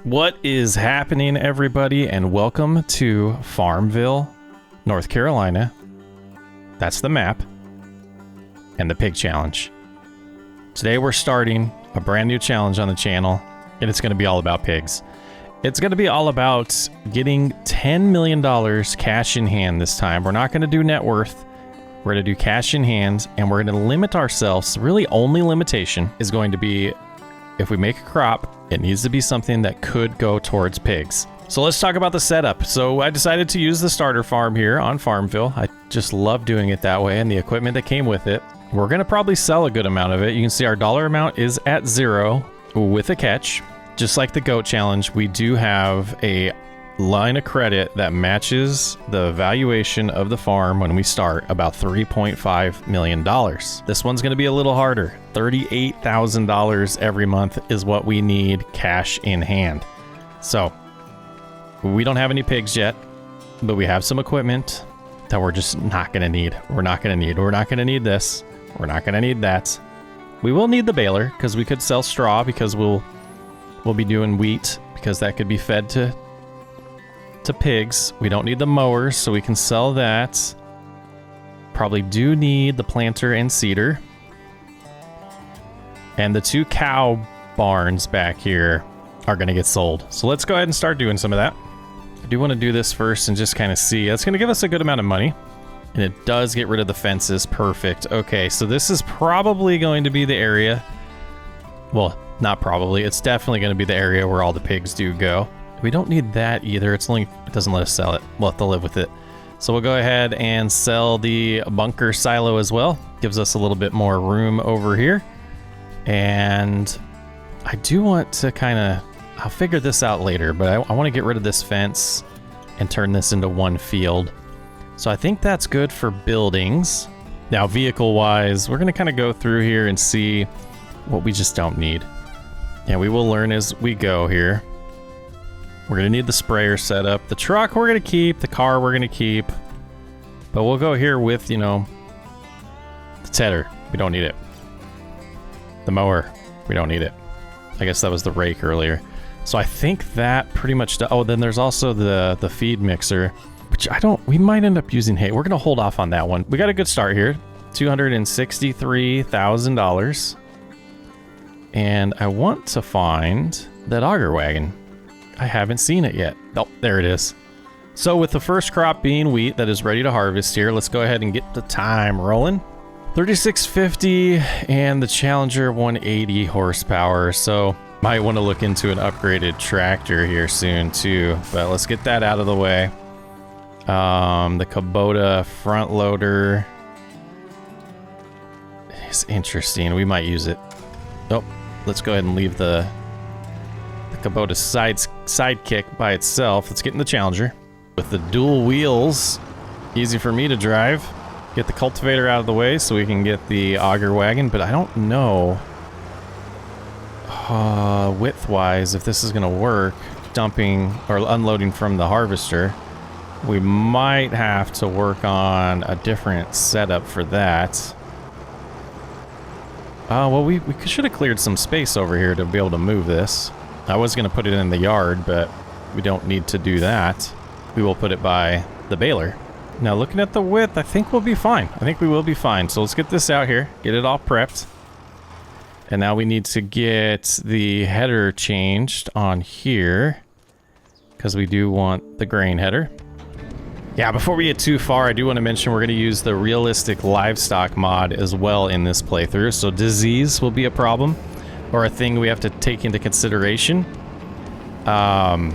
What is happening, everybody, and welcome to Farmville, North Carolina. That's the map, and the pig challenge. Today we're starting a brand new challenge on the channel, and it's going to be all about pigs. It's going to be all about getting $10 million cash in hand this time. We're not going to do net worth. We're going to do cash in hand, and we're going to limit ourselves. Really, only limitation is going to be if we make a crop, it needs to be something that could go towards pigs. So let's talk about the setup. So I decided to use the starter farm here on Farmville. I just love doing it that way and the equipment that came with it. We're going to probably sell a good amount of it. You can see our dollar amount is at 0 with a catch. Just like the goat challenge, we do have a line of credit that matches the valuation of the farm when we start, about $3.5 million. This one's going to be a little harder. $38,000 every month is what we need cash in hand. So we don't have any pigs yet, but we have some equipment that we're just not going to need. We're not going to need this. We're not going to need that. We will need the baler because we could sell straw because we'll be doing wheat because that could be fed to pigs. We don't need the mowers, so we can sell that. Probably do need the planter and seeder. And the 2 cow barns back here are going to get sold. So let's go ahead and start doing some of that. I do want to do this first and just kind of see. That's going to give us a good amount of money. And it does get rid of the fences. Perfect. Okay, so this is probably going to be the area. Well, not probably. It's definitely going to be the area where all the pigs do go. We don't need that either. It doesn't let us sell it. We'll have to live with it. So we'll go ahead and sell the bunker silo as well. Gives us a little bit more room over here. And I do want to I'll figure this out later, but I want to get rid of this fence and turn this into one field. So I think that's good for buildings. Now, vehicle-wise, we're going to kind of go through here and see what we just don't need. And we will learn as we go here. We're going to need the sprayer set up. The truck we're going to keep. The car we're going to keep. But we'll go here with, the tedder. We don't need it. The mower. We don't need it. I guess that was the rake earlier. So I think that pretty much... Oh, then there's also the feed mixer, which we might end up using hay. We're going to hold off on that one. We got a good start here. $263,000. And I want to find that auger wagon. I haven't seen it yet. Oh, there it is. So with the first crop being wheat that is ready to harvest here, let's go ahead and get the time rolling. 3650 and the Challenger 180 horsepower. So might want to look into an upgraded tractor here soon too. But let's get that out of the way. The Kubota front loader is interesting. We might use it. Oh, let's go ahead and leave the Kubota sidekick by itself. Let's get in the Challenger with the dual wheels. Easy for me to drive. Get the cultivator out of the way so we can get the auger wagon, but I don't know width-wise if this is going to work. Dumping or unloading from the harvester. We might have to work on a different setup for that. Well, we should have cleared some space over here to be able to move this. I was going to put it in the yard, but we don't need to do that. We will put it by the baler. Now, looking at the width, I think we'll be fine. I think we will be fine. So let's get this out here, get it all prepped. And now we need to get the header changed on here because we do want the grain header. Yeah, before we get too far, I do want to mention we're going to use the realistic livestock mod as well in this playthrough. So disease will be a problem. Or a thing we have to take into consideration. I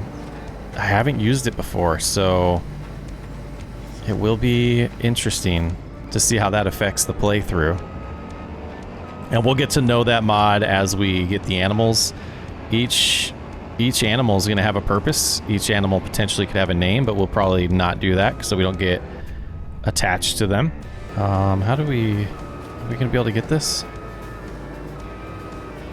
haven't used it before, so it will be interesting to see how that affects the playthrough. And we'll get to know that mod as we get the animals. Each animal is going to have a purpose. Each animal potentially could have a name, but we'll probably not do that so we don't get attached to them. Are we going to be able to get this?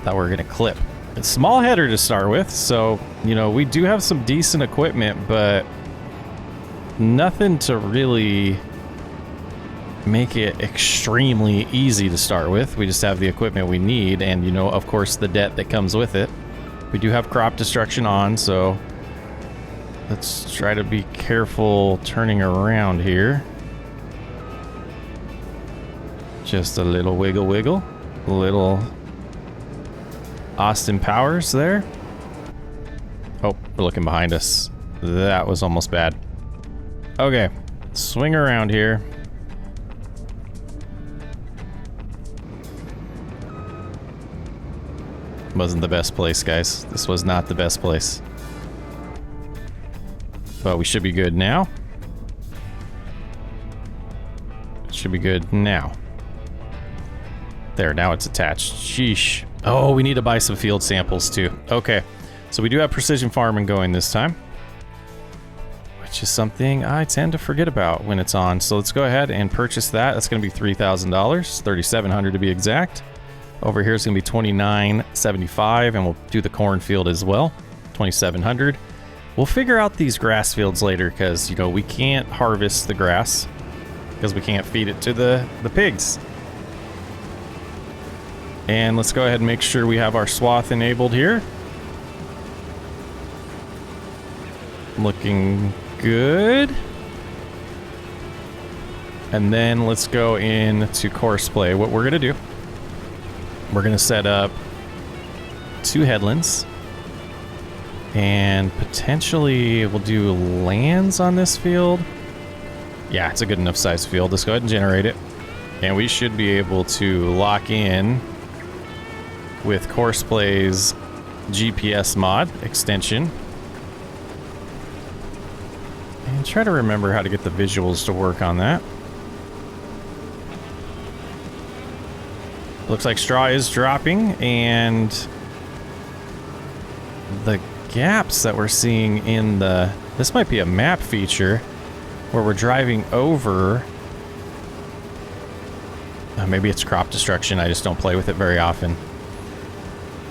That we're going to clip. It's small header to start with, so, we do have some decent equipment, but nothing to really make it extremely easy to start with. We just have the equipment we need and, of course, the debt that comes with it. We do have crop destruction on, so let's try to be careful turning around here. Just a little wiggle wiggle. A little Austin Powers there. Oh, we're looking behind us. That was almost bad. Okay, swing around here. Wasn't the best place, guys. This was not the best place. But we should be good now. Should be good now. There, now it's attached. Sheesh. Oh, we need to buy some field samples too. Okay, so we do have precision farming going this time, which is something I tend to forget about when it's on. So let's go ahead and purchase that. That's going to be $3,000, $3,700 to be exact. Over here is going to be $2,975, and we'll do the cornfield as well, $2,700. We'll figure out these grass fields later because, you know, we can't harvest the grass because we can't feed it to the pigs. And let's go ahead and make sure we have our swath enabled here. Looking good. And then let's go into ChrisPlay. What we're going to do, we're going to set up 2 headlands. And potentially we'll do lands on this field. Yeah, it's a good enough size field. Let's go ahead and generate it. And we should be able to lock in with ChrisPlays GPS mod extension. And try to remember how to get the visuals to work on that. Looks like straw is dropping, and the gaps that we're seeing in the... This might be a map feature where we're driving over... maybe it's crop destruction. I just don't play with it very often.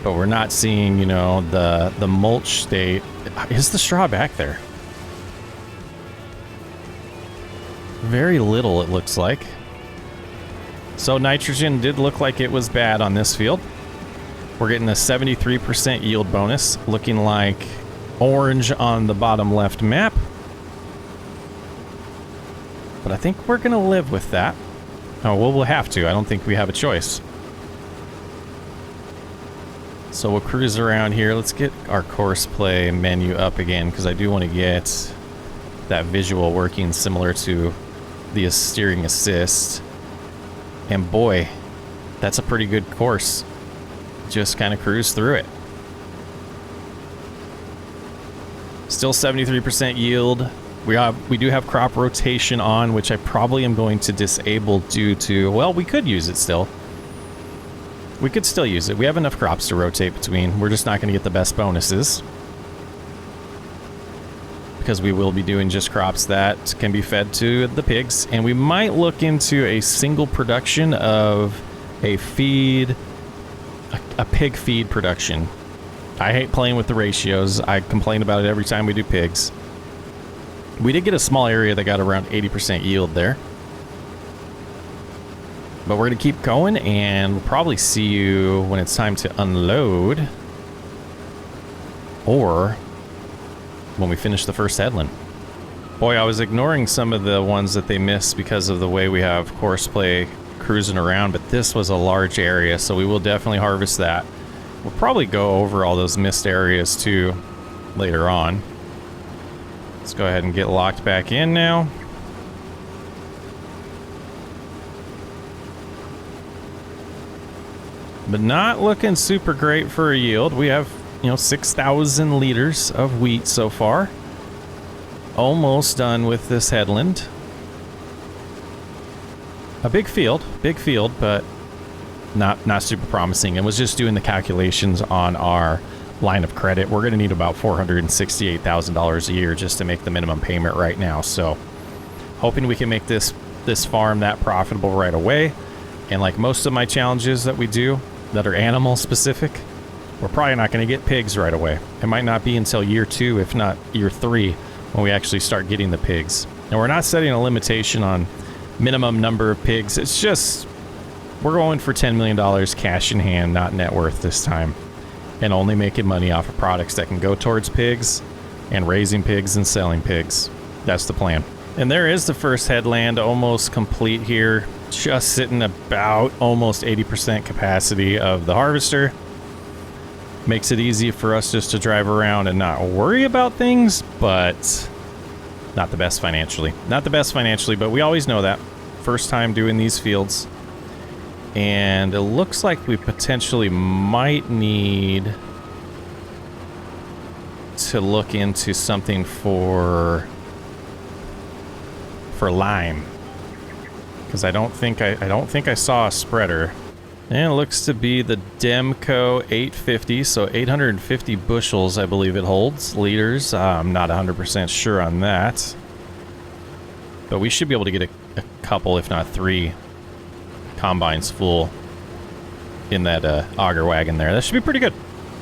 But we're not seeing, you know, the mulch state. Is the straw back there? Very little, it looks like. So nitrogen did look like it was bad on this field. We're getting a 73% yield bonus, looking like orange on the bottom left map. But I think we're going to live with that. Oh, well, we'll have to. I don't think we have a choice. So we'll cruise around here. Let's get our ChrisPlay menu up again, because I do want to get that visual working similar to the steering assist. And boy, that's a pretty good course. Just kind of cruise through it. Still 73% yield. We do have crop rotation on, which I probably am going to disable due to, well, we could use it still. We could still use it. We have enough crops to rotate between. We're just not going to get the best bonuses, because we will be doing just crops that can be fed to the pigs. And we might look into a single production of a feed, a pig feed production. I hate playing with the ratios. I complain about it every time we do pigs. We did get a small area that got around 80% yield there. But we're going to keep going, and we'll probably see you when it's time to unload. Or when we finish the first headland. Boy, I was ignoring some of the ones that they missed because of the way we have ChrisPlay cruising around, but this was a large area, so we will definitely harvest that. We'll probably go over all those missed areas too later on. Let's go ahead and get locked back in now. But not looking super great for a yield. We have, you know, 6,000 liters of wheat so far. Almost done with this headland. A big field, but not super promising. And was just doing the calculations on our line of credit. We're going to need about $468,000 a year just to make the minimum payment right now. So hoping we can make this farm that profitable right away. And like most of my challenges that we do that are animal specific, we're probably not going to get pigs right away. It might not be until year 2, if not year 3, when we actually start getting the pigs. And we're not setting a limitation on minimum number of pigs. It's just, we're going for $10 million cash in hand, not net worth this time. and only making money off of products that can go towards pigs and raising pigs and selling pigs. That's the plan. And there is the first headland almost complete here, just sitting about almost 80% capacity of the harvester. Makes it easy for us just to drive around and not worry about things, but not the best financially. Not the best financially, but we always know that. First time doing these fields. And it looks like we potentially might need to look into something for lime, because I don't think I saw a spreader. And it looks to be the Demco 850, so 850 bushels, I believe it holds, liters. I'm not 100% sure on that, but we should be able to get a couple, if not 3, combines full in that auger wagon there. That should be pretty good.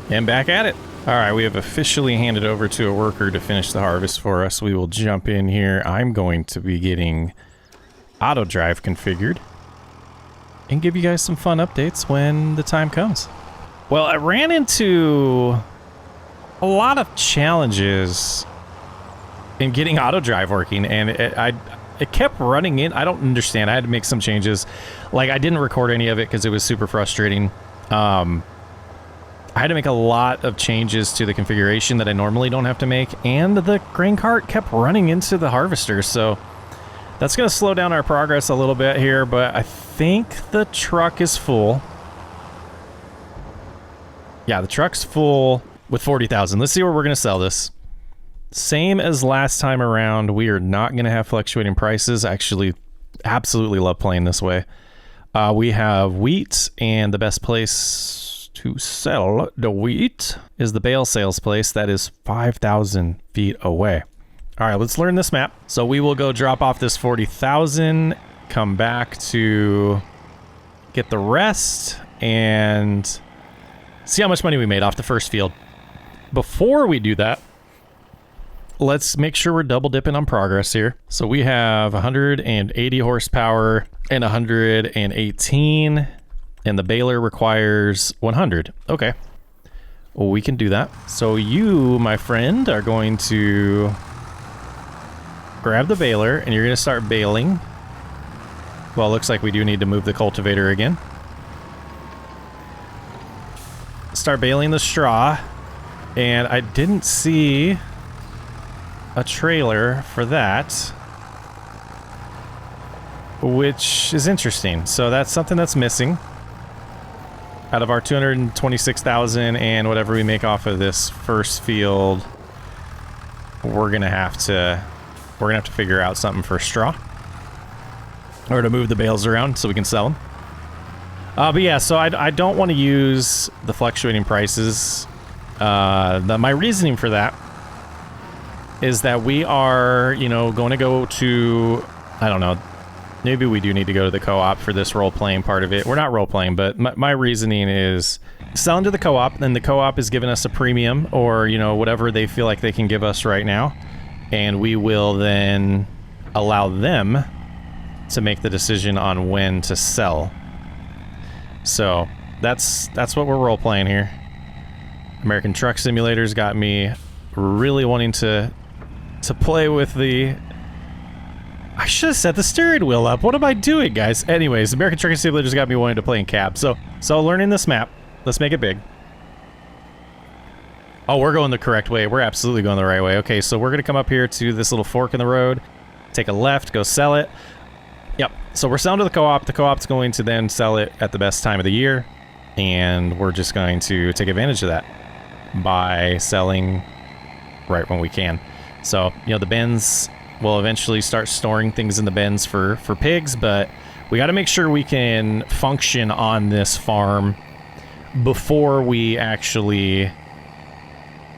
And back at it. All right, we have officially handed over to a worker to finish the harvest for us. We will jump in here. I'm going to be getting auto drive configured and give you guys some fun updates when the time comes. Well, I ran into a lot of challenges in getting auto drive working, and it kept running in. I don't understand. I had to make some changes. Like, I didn't record any of it because it was super frustrating. I had to make a lot of changes to the configuration that I normally don't have to make, and the grain cart kept running into the harvester, so that's going to slow down our progress a little bit here, but I think the truck is full. Yeah, the truck's full with 40,000. Let's see where we're going to sell this. Same as last time around, we are not going to have fluctuating prices. I actually absolutely love playing this way. We have wheat, and the best place to sell the wheat is the bale sales place. That is 5,000 feet away. All right, let's learn this map. So we will go drop off this 40,000, come back to get the rest, and see how much money we made off the first field. Before we do that, let's make sure we're double dipping on progress here. So we have 180 horsepower and 118, and the baler requires 100. Okay, well, we can do that. So you, my friend, are going to grab the baler, and you're going to start baling. Well, it looks like we do need to move the cultivator again. Start baling the straw, and I didn't see a trailer for that, which is interesting. So that's something that's missing out of our 226,000 and whatever we make off of this first field. We're gonna have to figure out something for straw, or to move the bales around so we can sell them. But yeah, so I don't want to use the fluctuating prices. My reasoning for that is that we are, going to go to, I don't know, maybe we do need to go to the co-op for this role-playing part of it. We're not role-playing, but my reasoning is selling to the co-op, and the co-op is giving us a premium, or, whatever they feel like they can give us right now, and we will then allow them to make the decision on when to sell. So that's what we're role-playing here. American Truck Simulator's got me really wanting to play with the... I should have set the steering wheel up. What am I doing, guys? Anyways, American Truck Simulator's got me wanting to play in cab. So learning this map. Let's make it big. Oh, we're going the correct way. We're absolutely going the right way. Okay, so we're going to come up here to this little fork in the road, take a left, go sell it. Yep, so we're selling to the co-op. The co-op's going to then sell it at the best time of the year, and we're just going to take advantage of that by selling right when we can. So, the bins... we'll eventually start storing things in the bins for pigs, but we got to make sure we can function on this farm before we actually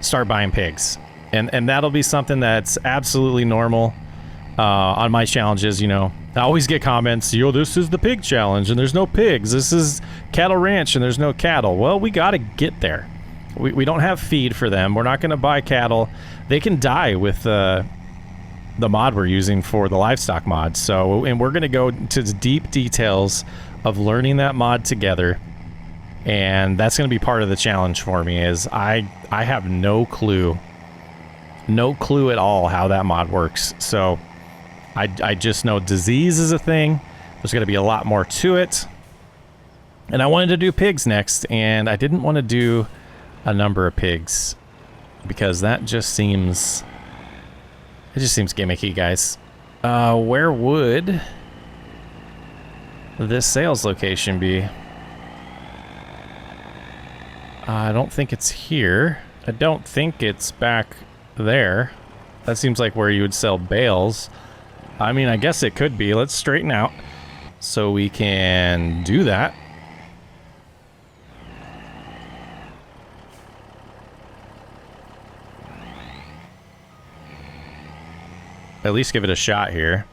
start buying pigs. And that'll be something that's absolutely normal on my challenges. I always get comments, this is the pig challenge and there's no pigs. This is cattle ranch and there's no cattle. Well, we got to get there. We don't have feed for them. We're not going to buy cattle. They can die with the mod we're using for the livestock mod. So, and we're going to go to the deep details of learning that mod together And that's going to be part of the challenge for me is I have no clue at all how that mod works. So I just know disease is a thing. There's going to be a lot more to it. And I wanted to do pigs next, and I didn't want to do a number of pigs because that just seems... It just seems gimmicky, guys. Where would this sales location be? I don't think it's here. I don't think it's back there. That seems like where you would sell bales. I mean, I guess it could be. Let's straighten out so we can do that. At least give it a shot here.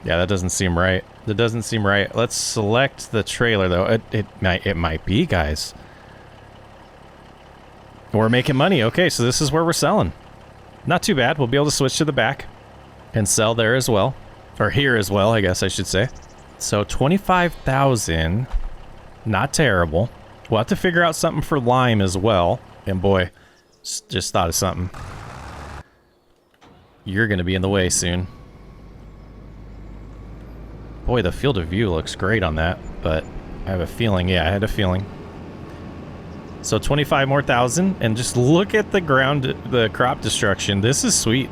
Yeah, that doesn't seem right. That doesn't seem right. Let's select the trailer, though. It might be, guys. We're making money. Okay, so this is where we're selling. Not too bad. We'll be able to switch to the back and sell there as well. Or here as well, I guess I should say. So 25,000. Not terrible. We'll have to figure out something for lime as well. And boy, just thought of something. You're going to be in the way soon. Boy, the field of view looks great on that, but I have a feeling, yeah, I had a feeling. So 25 more thousand, and just look at the crop destruction. This is sweet.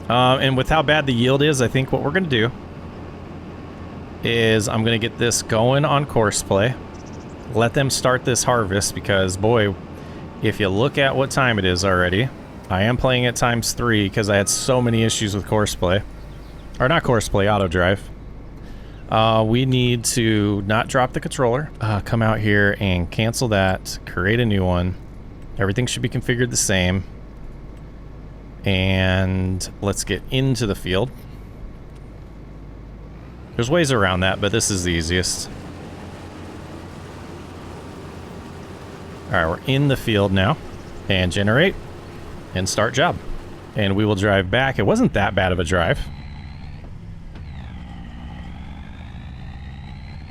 And with how bad the yield is, I think what we're going to do is I'm going to get this going on ChrisPlay. Let them start this harvest because, boy, if you look at what time it is already, I am playing at ×3 because I had so many issues with ChrisPlay. Or not ChrisPlay, auto drive. We need to not drop the controller. Come out here and cancel that. Create a new one. Everything should be configured the same. And let's get into the field. There's ways around that, but this is the easiest. Alright, we're in the field now. And generate. And start job. And we will drive back. It wasn't that bad of a drive.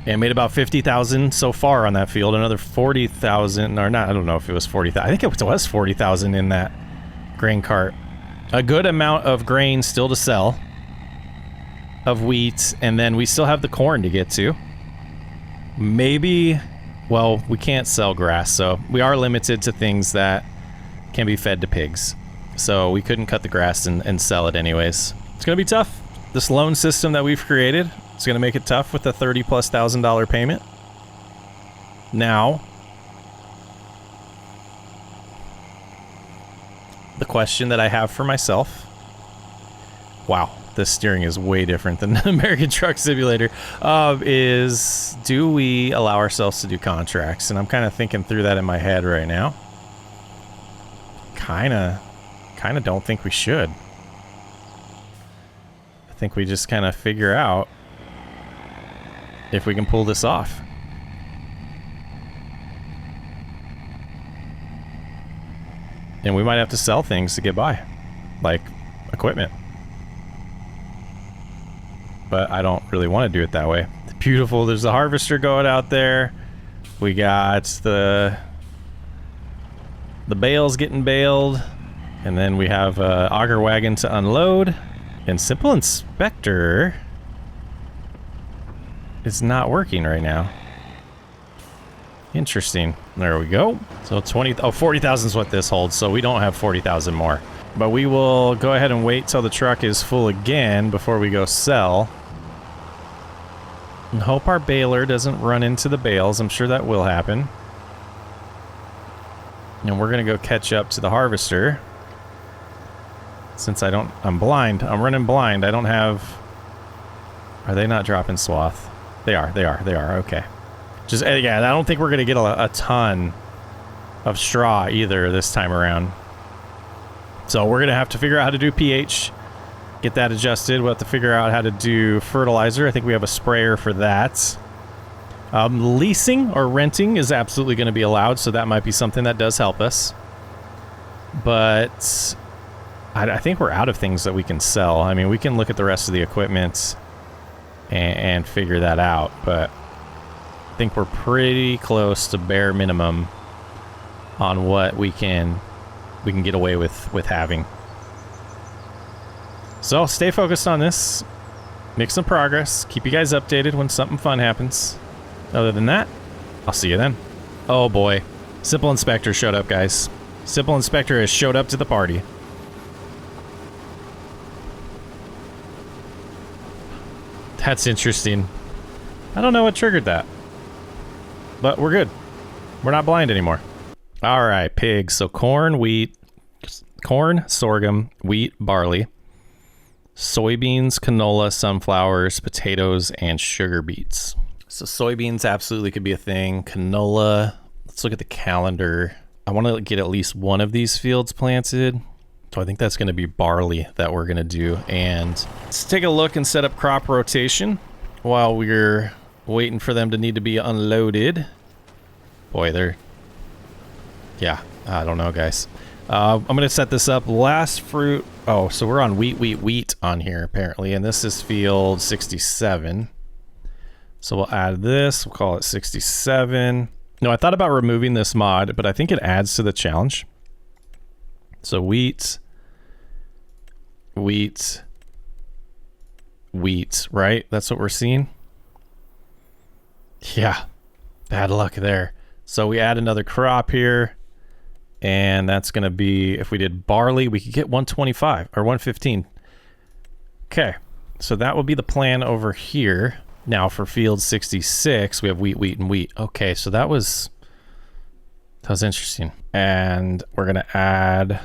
And made about 50,000 so far on that field. Another 40,000, or not, I don't know if it was 40,000. I think it was 40,000 in that grain cart. A good amount of grain still to sell. Of wheat, and then we still have the corn to get to. Maybe, well, we can't sell grass, so we are limited to things that can be fed to pigs. So we couldn't cut the grass and sell it anyways. It's gonna be tough. This loan system that we've created, it's gonna make it tough with a $30,000+ payment. Now, the question that I have for myself, wow, this steering is way different than the American Truck Simulator, is do we allow ourselves to do contracts? And I'm kind of thinking through that in my head right now. Kind of don't think we should. I think we just kind of figure out if we can pull this off. And we might have to sell things to get by, like equipment. But I don't really want to do it that way. Beautiful. There's a harvester going out there. We got the bales getting baled. And then we have an auger wagon to unload. And Simple Inspector is not working right now. Interesting. There we go. So 40,000 is what this holds. So we don't have 40,000 more. But we will go ahead and wait till the truck is full again before we go sell. And hope our baler doesn't run into the bales. I'm sure that will happen. And we're going to go catch up to the harvester. Since I'm blind. I'm running blind. I don't have... Are they not dropping swath? They are. Okay. Just, yeah, I don't think we're going to get a ton of straw either this time around. So we're going to have to figure out how to do pH. Get that adjusted. We'll have to figure out how to do fertilizer. I think we have a sprayer for that. Leasing or renting is absolutely going to be allowed, so that might be something that does help us. But I think we're out of things that we can sell. I mean, we can look at the rest of the equipment and figure that out, but I think we're pretty close to bare minimum on what we can get away with having. So stay focused on this, make some progress, keep you guys updated when something fun happens. Other than that, I'll see you then. Oh boy, Simple Inspector showed up, guys. Simple Inspector has showed up to the party. That's interesting. I don't know what triggered that, but we're good. We're not blind anymore. All right, pigs. So corn, sorghum, wheat, barley, soybeans, canola, sunflowers, potatoes, and sugar beets. So soybeans absolutely could be a thing. Canola, let's look at the calendar. I want to get at least one of these fields planted. So I think that's going to be barley that we're going to do. And let's take a look and set up crop rotation while we're waiting for them to need to be unloaded. Boy, yeah, I don't know, guys. I'm going to set this up. Last fruit. Oh, so we're on wheat on here, apparently. And this is field 67. So we'll add this. We'll call it 67. No, I thought about removing this mod, but I think it adds to the challenge. So wheat, right? That's what we're seeing. Yeah, bad luck there. So we add another crop here, and that's going to be, if we did barley, we could get 125 or 115. Okay, so that will be the plan over here. Now for field 66, we have wheat, and wheat. Okay, so that was interesting. And we're going to add...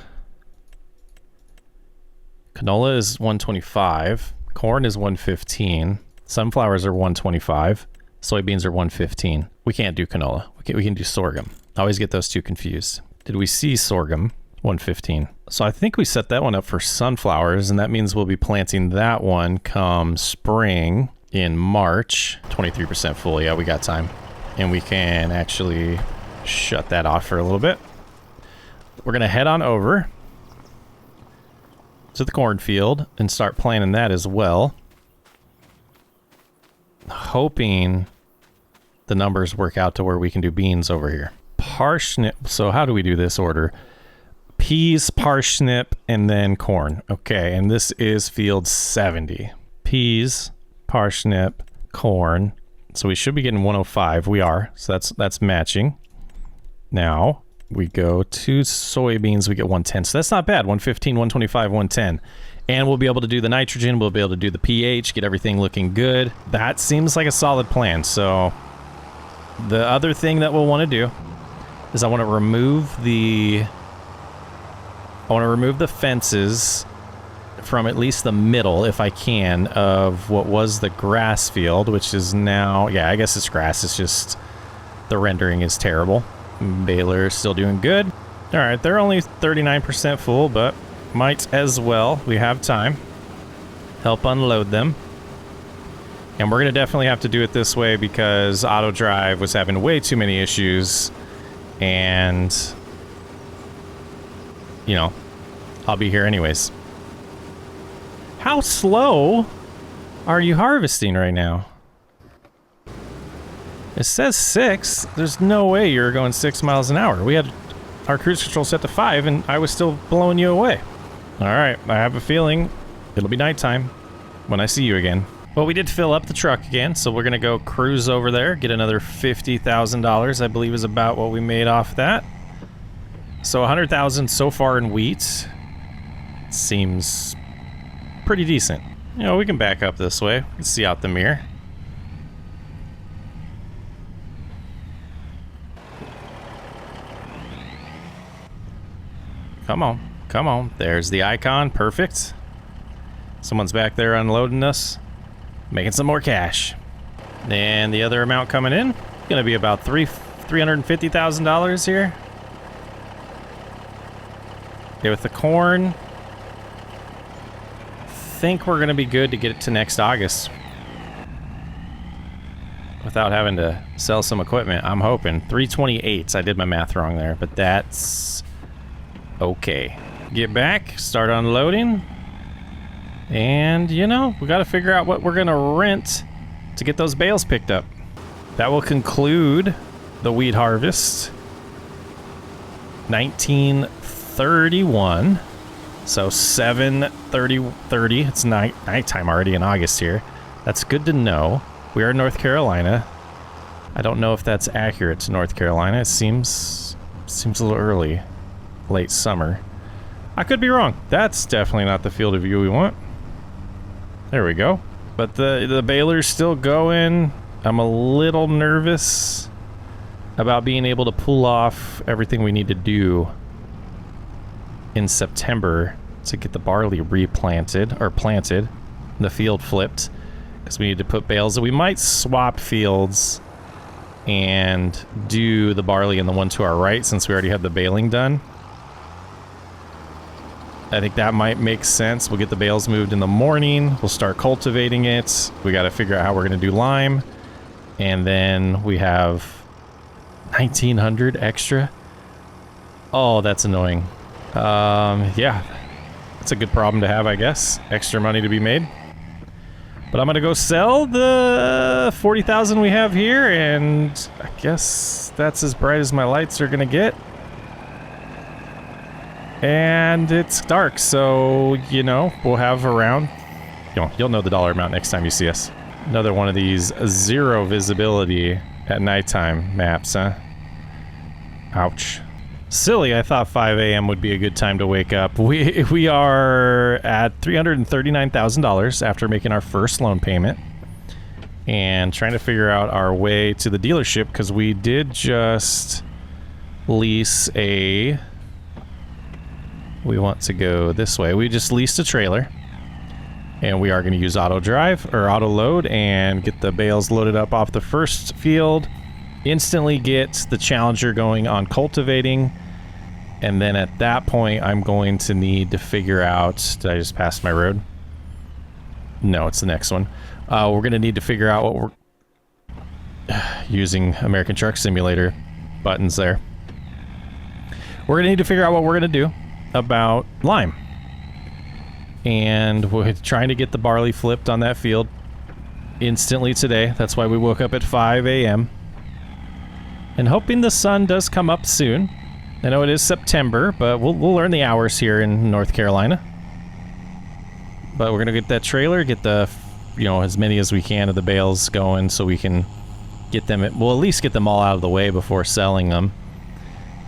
Canola is 125. Corn is 115. Sunflowers are 125. Soybeans are 115. We can't do canola. We can do sorghum. I always get those two confused. Did we see sorghum? 115. So I think we set that one up for sunflowers, and that means we'll be planting that one come spring in March. 23% full. Yeah, we got time. And we can actually shut that off for a little bit. We're going to head on over to the cornfield and start planting that as well. Hoping the numbers work out to where we can do beans over here. Parsnip. So how do we do this order? Peas, parsnip, and then corn. Okay, and this is field 70. Peas, parsnip, corn. So we should be getting 105. We are. So that's matching. Now we go to soybeans, we get 110. So that's not bad. 115, 125, 110. And we'll be able to do the nitrogen, we'll be able to do the pH, get everything looking good. That seems like a solid plan. So the other thing that we'll want to do is I want to remove the fences from at least the middle, if I can, of what was the grass field, which is now, yeah, I guess it's grass. It's just the rendering is terrible. Baylor still doing good. All right, they're only 39% full, but might as well. We have time. Help unload them. And we're going to definitely have to do it this way because auto drive was having way too many issues. And, you know, I'll be here anyways. How slow are you harvesting right now? It says 6. There's no way you're going 6 miles an hour. We had our cruise control set to 5 and I was still blowing you away. All right, I have a feeling it'll be nighttime when I see you again. Well, we did fill up the truck again, so we're gonna go cruise over there, get another $50,000, I believe is about what we made off that. So 100,000 so far in wheat. Seems pretty decent. You know, we can back up this way. We can see out the mirror. Come on, come on. There's the icon, perfect. Someone's back there unloading us, making some more cash. And the other amount coming in, gonna be about $350,000 here. Okay, with the corn, I think we're gonna be good to get it to next August without having to sell some equipment. I'm hoping 328. I did my math wrong there, but that's okay. get back, start unloading. And, you know, we got to figure out what we're going to rent to get those bales picked up. That will conclude the wheat harvest. 1931. So 7/30. It's nighttime already in August here. That's good to know. We are in North Carolina. I don't know if that's accurate to North Carolina. It seems a little early. Late summer. I could be wrong. That's definitely not the field of view we want. There we go. But the baler's still going. I'm a little nervous about being able to pull off everything we need to do in September to get the barley replanted, or planted, the field flipped, because we need to put bales. We might swap fields and do the barley in the one to our right, since we already have the baling done. I think that might make sense. We'll get the bales moved in the morning. We'll start cultivating it. We got to figure out how we're going to do lime. And then we have 1,900 extra. Oh, that's annoying. Yeah. That's a good problem to have, I guess. Extra money to be made. But I'm going to go sell the 40,000 we have here, and I guess that's as bright as my lights are going to get. And it's dark, so, you know, we'll have around... You'll know the dollar amount next time you see us. Another one of these zero visibility at nighttime maps, huh? Ouch. Silly, I thought 5 a.m. would be a good time to wake up. We are at $339,000 after making our first loan payment. And trying to figure out our way to the dealership, because we did just lease a... We want to go this way. We just leased a trailer. And we are going to use auto drive, or auto load, and get the bales loaded up off the first field. Instantly get the Challenger going on cultivating. And then at that point, I'm going to need to figure out... Did I just pass my road? No, it's the next one. We're going to need to figure out what we're... Using American Truck Simulator buttons there. We're going to need to figure out what we're going to do about lime. And we're trying to get the barley flipped on that field instantly today. That's why we woke up at 5 a.m. And hoping the sun does come up soon. I know it is September, but we'll learn the hours here in North Carolina. But we're going to get that trailer, get the, you know, as many as we can of the bales going so we can get them, we'll at least get them all out of the way before selling them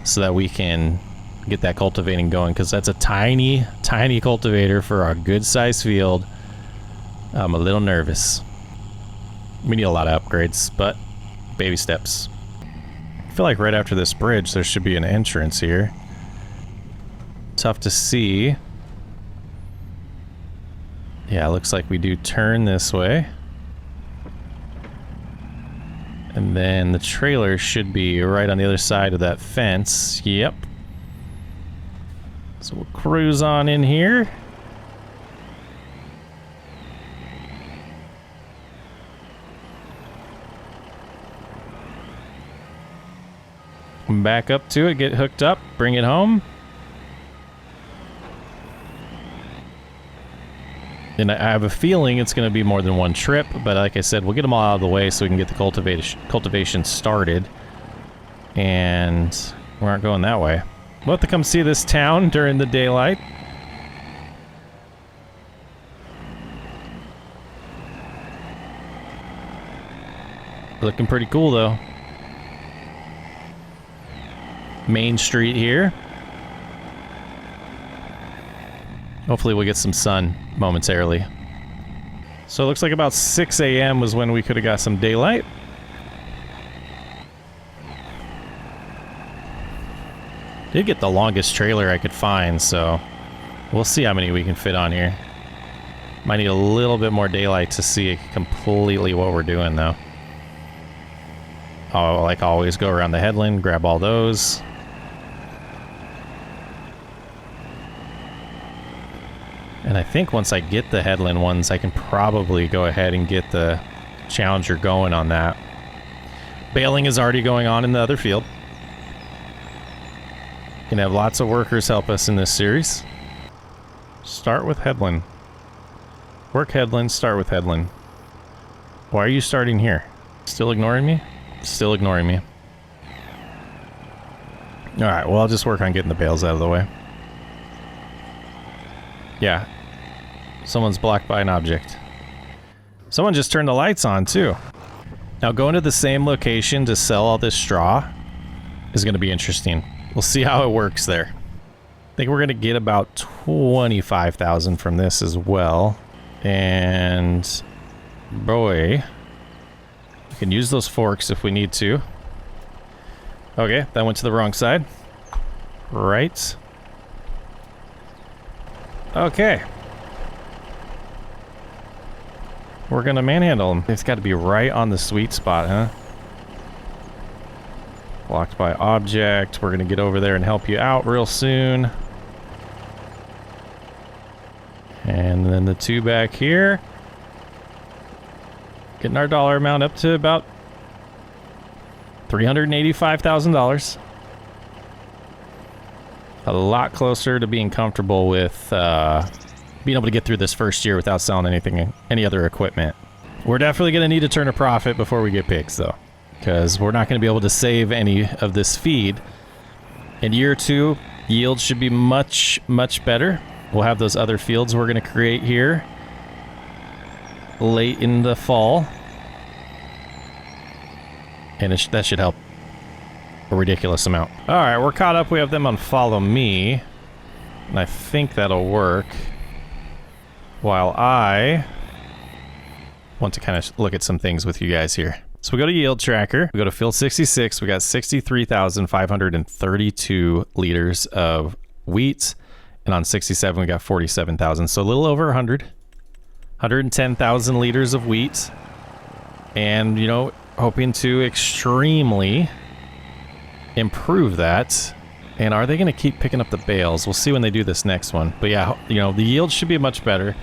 so that we can get that cultivating going, because that's a tiny cultivator for a good sized field. I'm a little nervous. We need a lot of upgrades, but baby steps. I feel like right after this bridge there should be an entrance here. Tough to see. Yeah, looks like we do turn this way. And then the trailer should be right on the other side of that fence. Yep. So we'll cruise on in here. Come back up to it, get hooked up, bring it home. And I have a feeling it's going to be more than one trip, but like I said, we'll get them all out of the way so we can get the cultivation started. And we aren't going that way. We'll have to come see this town during the daylight. Looking pretty cool, though. Main Street here. Hopefully we'll get some sun momentarily. So it looks like about 6 a.m. was when we could have got some daylight. Did get the longest trailer I could find, so we'll see how many we can fit on here. Might need a little bit more daylight to see completely what we're doing, though. I'll, like always, go around the headland, grab all those. And I think once I get the headland ones, I can probably go ahead and get the Challenger going on that. Baling is already going on in the other field. Gonna have lots of workers help us in this series. Start with headland. Work headland, start with headland. Why are you starting here? Still ignoring me? Still ignoring me. Alright, well, I'll just work on getting the bales out of the way. Yeah. Someone's blocked by an object. Someone just turned the lights on, too. Now, going to the same location to sell all this straw is going to be interesting. We'll see how it works there. I think we're going to get about 25,000 from this as well. And boy, we can use those forks if we need to. Okay, that went to the wrong side. Right. Okay. We're going to manhandle them. It's got to be right on the sweet spot, huh? Blocked by object. We're going to get over there and help you out real soon. And then the two back here. Getting our dollar amount up to about $385,000. A lot closer to being comfortable with being able to get through this first year without selling anything, any other equipment. We're definitely going to need to turn a profit before we get pigs, though, because we're not going to be able to save any of this feed. In year 2, yields should be much, much better. We'll have those other fields we're going to create here late in the fall. And that should help a ridiculous amount. All right, we're caught up. We have them on follow me. And I think that'll work. While I want to kind of look at some things with you guys here. So we go to yield tracker. We go to field 66. We got 63,532 liters of wheat. And on 67, we got 47,000. So a little over 110,000 liters of wheat. And, you know, hoping to extremely improve that. And are they going to keep picking up the bales? We'll see when they do this next one. But yeah, you know, the yield should be much better.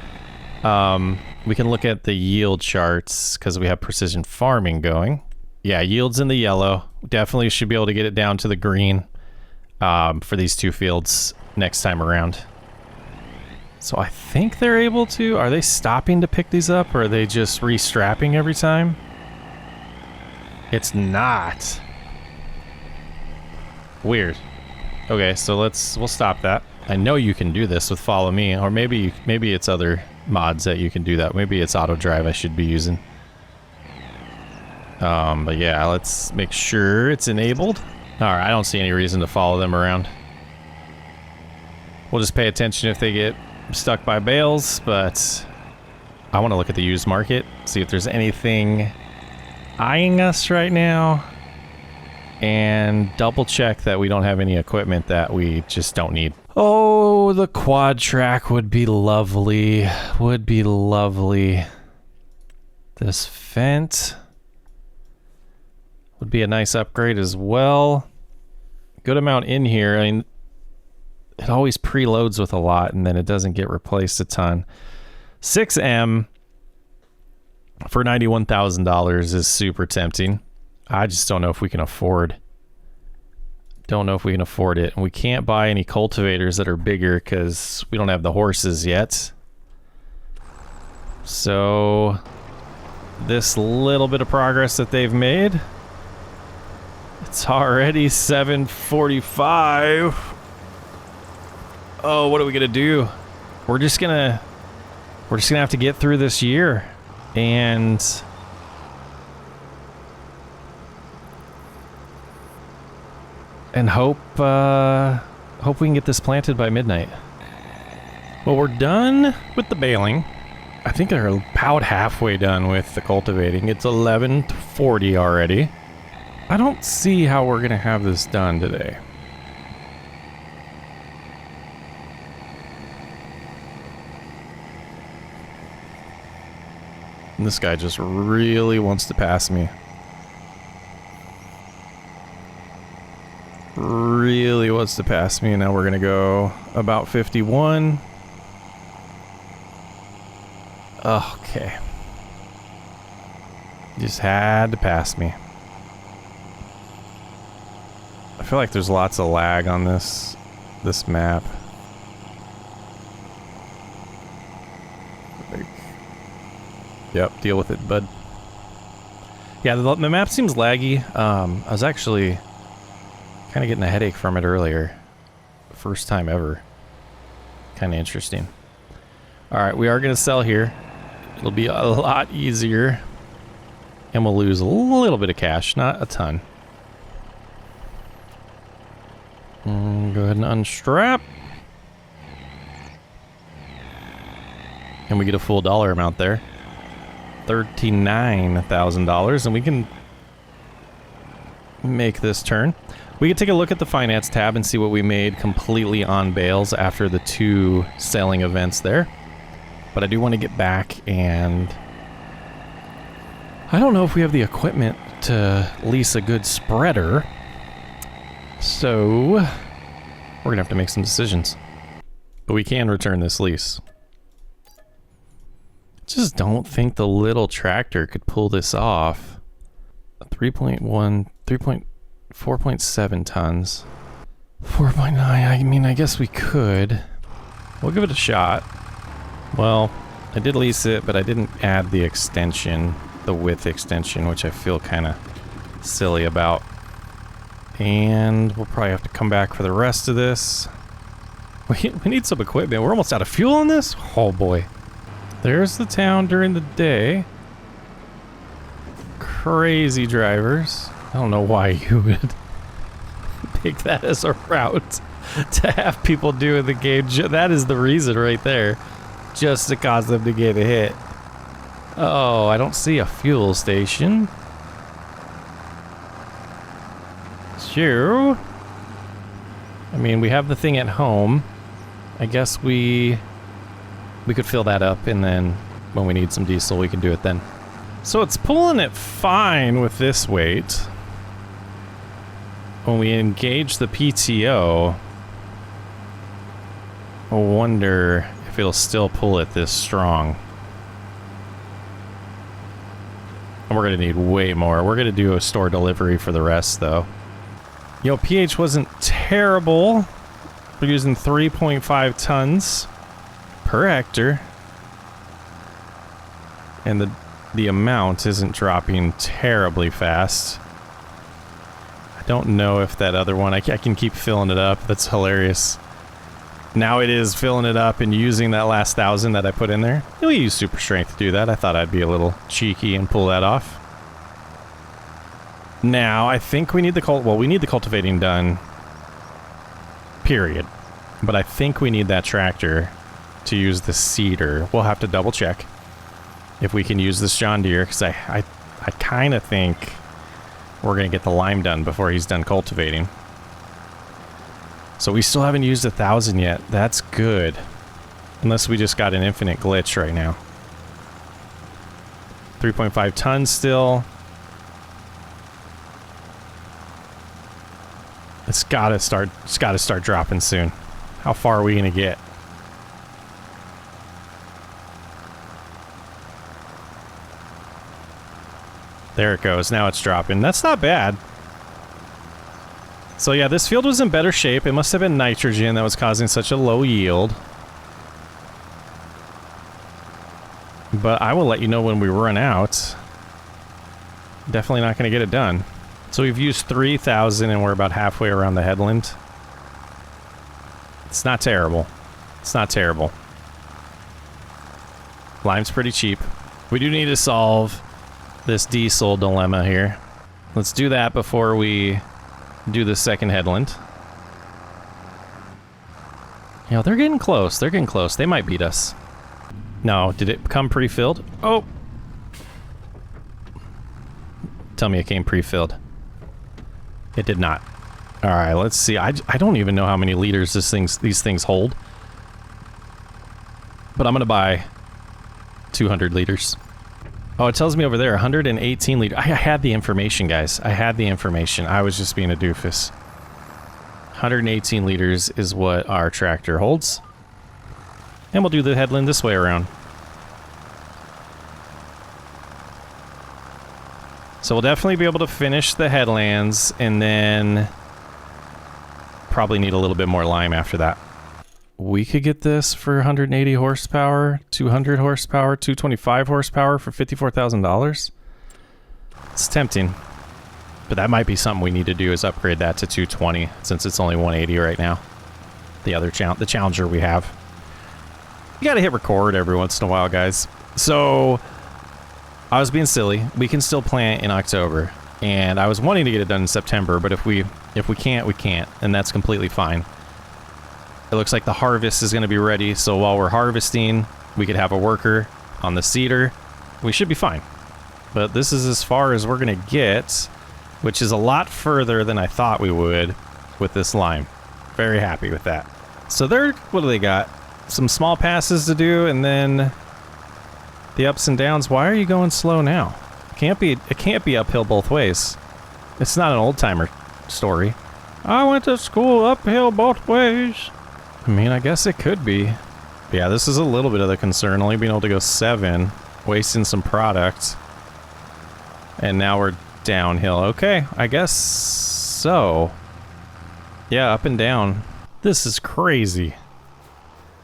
We can look at the yield charts because we have precision farming going. Yeah, yield's in the yellow. Definitely should be able to get it down to the green for these two fields next time around. So I think they're able to. Are they stopping to pick these up, or are they just restrapping every time? It's not. Weird. Okay, so we'll stop that. I know you can do this with follow me, or maybe it's other mods that you can do that. Maybe it's auto drive I should be using. But yeah, let's make sure it's enabled. All right, I don't see any reason to follow them around. We'll just pay attention if they get stuck by bales, but I want to look at the used market, see if there's anything eyeing us right now, and double check that we don't have any equipment that we just don't need. Oh, the quad track would be lovely. Would be lovely. This Fent would be a nice upgrade as well. Good amount in here. I mean, it always preloads with a lot and then it doesn't get replaced a ton. 6M for $91,000 is super tempting. I just don't know if we can afford. Don't know if we can afford it. And we can't buy any cultivators that are bigger because we don't have the horses yet. So this little bit of progress that they've made, it's already 7:45. Oh, what are we gonna do? We're just gonna have to get through this year and hope we can get this planted by midnight. Well, we're done with the baling. I think they're about halfway done with the cultivating. It's 11:40 already. I don't see how we're gonna have this done today. And this guy just really wants to pass me. Really wants to pass me, and now we're gonna go about 51. Okay. Just had to pass me. I feel like there's lots of lag on this map. Yep, deal with it, bud. Yeah, the map seems laggy. I was actually kind of getting a headache from it earlier. First time ever. Kind of interesting. Alright, we are going to sell here. It'll be a lot easier. And we'll lose a little bit of cash, not a ton. Go ahead and unstrap. And we get a full dollar amount there. $39,000, and we can make this turn. We can take a look at the finance tab and see what we made completely on bales after the 2 selling events there. But I do want to get back, and I don't know if we have the equipment to lease a good spreader. So we're gonna have to make some decisions. But we can return this lease. Just don't think the little tractor could pull this off. 4.7 tons. 4.9, I mean, I guess we could. We'll give it a shot. Well, I did lease it, but I didn't add the extension, the width extension, which I feel kind of silly about. And we'll probably have to come back for the rest of this. We need some equipment. We're almost out of fuel on this? Oh boy. There's the town during the day. Crazy drivers. I don't know why you would pick that as a route to have people do in the game. That is the reason right there. Just to cause them to get a hit. Oh, I don't see a fuel station. Sure. I mean, we have the thing at home. I guess we could fill that up, and then when we need some diesel, we can do it then. So it's pulling it fine with this weight. When we engage the PTO, I wonder if it'll still pull it this strong. And we're gonna need way more. We're gonna do a store delivery for the rest, though. You know, pH wasn't terrible. We're using 3.5 tons per hectare. And the amount isn't dropping terribly fast. I don't know if that other one, I can keep filling it up. That's hilarious. Now it is filling it up and using that last 1,000 that I put in there. You'll use super strength to do that. I thought I'd be a little cheeky and pull that off. Now, I think we need we need the cultivating done. Period. But I think we need that tractor to use the seeder. We'll have to double check if we can use this John Deere, because I kind of think we're going to get the lime done before he's done cultivating. So we still haven't used 1,000 yet. That's good. Unless we just got an infinite glitch right now. 3.5 tons still. It's gotta start dropping soon. How far are we gonna get? There it goes. Now it's dropping. That's not bad. So yeah, this field was in better shape. It must have been nitrogen that was causing such a low yield. But I will let you know when we run out. Definitely not going to get it done. So we've used 3,000 and we're about halfway around the headland. It's not terrible. It's not terrible. Lime's pretty cheap. We do need to solve this diesel dilemma here. Let's do that before we do the second headland. You know, they're getting close. They're getting close. They might beat us. No, did it come pre-filled? Oh! Tell me it came pre-filled. It did not. Alright, let's see. I don't even know how many liters these things hold. But I'm gonna buy 200 liters. Oh, it tells me over there 118 liters. I had the information, guys. I had the information. I was just being a doofus. 118 liters is what our tractor holds. And we'll do the headland this way around. So we'll definitely be able to finish the headlands and then probably need a little bit more lime after that. we could get this for 180 horsepower, 200 horsepower, 225 horsepower for $54,000. It's tempting. But that might be something we need to do, is upgrade that to 220, since it's only 180 right now. The Challenger we have. You gotta hit record every once in a while, guys. So, I was being silly. We can still plant in October. And I was wanting to get it done in September, but if we can't, we can't. And that's completely fine. It looks like the harvest is gonna be ready, so while we're harvesting, we could have a worker on the seeder. We should be fine. But this is as far as we're gonna get, which is a lot further than I thought we would with this lime. Very happy with that. So what do they got? Some small passes to do, and then the ups and downs. Why are you going slow now? It can't be uphill both ways. It's not an old-timer story. I went to school uphill both ways. I mean, I guess it could be. Yeah, this is a little bit of the concern, only being able to go 7, wasting some product. And now we're downhill. Okay, I guess so. Yeah, up and down. This is crazy.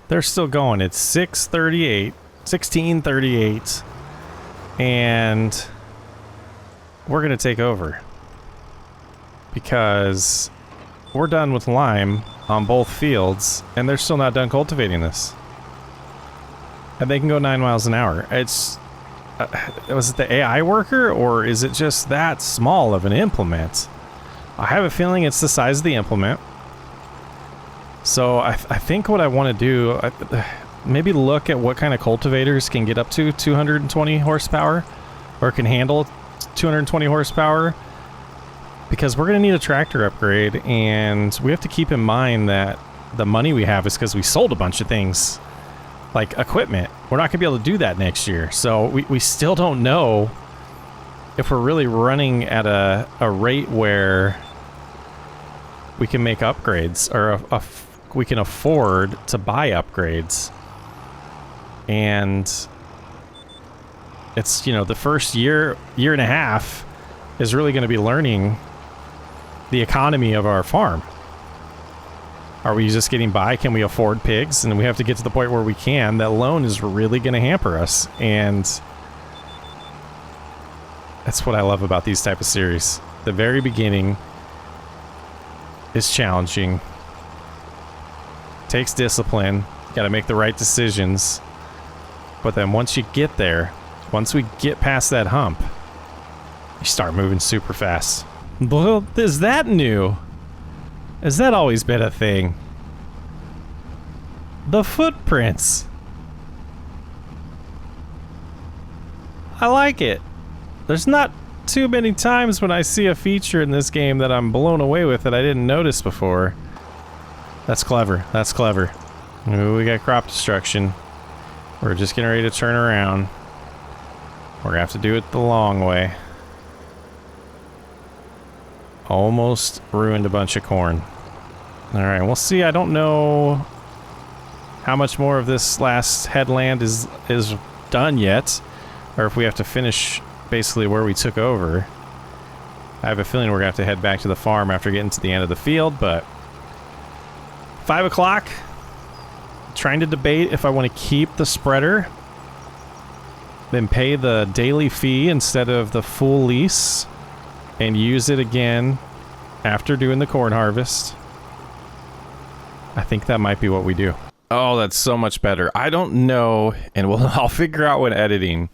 They're still going. It's 16:38, and we're gonna take over because we're done with lime on both fields, and they're still not done cultivating this. And they can go 9 miles an hour. It's was it the AI worker, or is it just that small of an implement? I have a feeling it's the size of the implement. So I think what I want to do, maybe look at what kind of cultivators can get up to 220 horsepower, or can handle 220 horsepower, because we're going to need a tractor upgrade, and we have to keep in mind that the money we have is because we sold a bunch of things. Like equipment. We're not going to be able to do that next year. So we still don't know if we're really running at a rate where we can make upgrades, or we can afford to buy upgrades. And it's, you know, the first year and a half is really going to be learning the economy of our farm. Are we just getting by? Can we afford pigs? And we have to get to the point where we can. That loan is really going to hamper us. And that's what I love about these type of series. The very beginning is challenging. Takes discipline. You got to make the right decisions. But then once you get there, once we get past that hump, you start moving super fast. Well, is that new? Has that always been a thing? The footprints. I like it. There's not too many times when I see a feature in this game that I'm blown away with that I didn't notice before. That's clever. That's clever. Ooh, we got crop destruction. We're just getting ready to turn around. We're gonna have to do it the long way. Almost ruined a bunch of corn. Alright, we'll see. I don't know how much more of this last headland is done yet, or if we have to finish basically where we took over. I have a feeling we're gonna have to head back to the farm after getting to the end of the field, but 5 o'clock. Trying to debate if I want to keep the spreader, then pay the daily fee instead of the full lease, and use it again after doing the corn harvest. I think that might be what we do. Oh, that's so much better. I don't know, and I'll figure out when editing,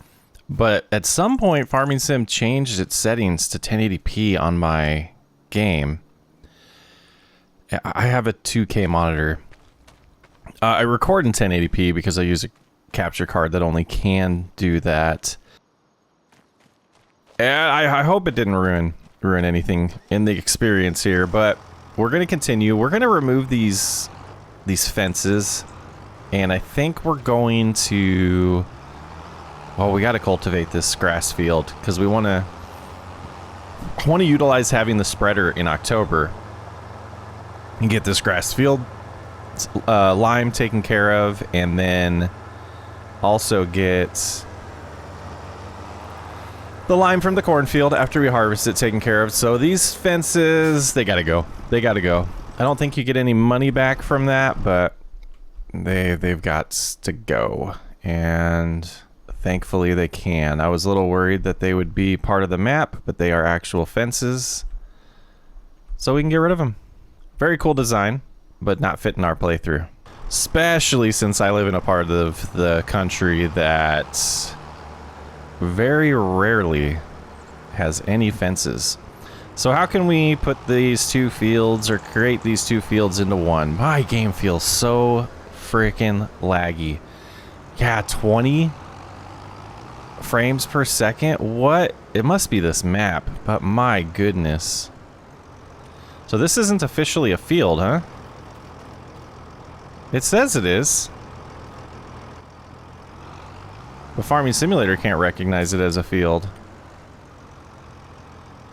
but at some point Farming Sim changed its settings to 1080p on my game. I have a 2K monitor. I record in 1080p because I use a capture card that only can do that. And I hope it didn't ruin anything in the experience here, but we're going to continue. We're going to remove these fences, and I think we're going to... Well, we got to cultivate this grass field because we want to utilize having the spreader in October and get this grass field lime taken care of, and then also get the lime from the cornfield after we harvest it taken care of. So these fences, they gotta go. They gotta go. I don't think you get any money back from that, but they've got to go, and thankfully they can. I was a little worried that they would be part of the map, but they are actual fences, so we can get rid of them. Very cool design, but not fit in our playthrough, especially since I live in a part of the country that very rarely has any fences. So how can we put these two fields or create these two fields into one? My game feels so freaking laggy. Yeah, 20 frames per second. What? It must be this map, but my goodness. So this isn't officially a field, huh? It says it is. The Farming Simulator can't recognize it as a field.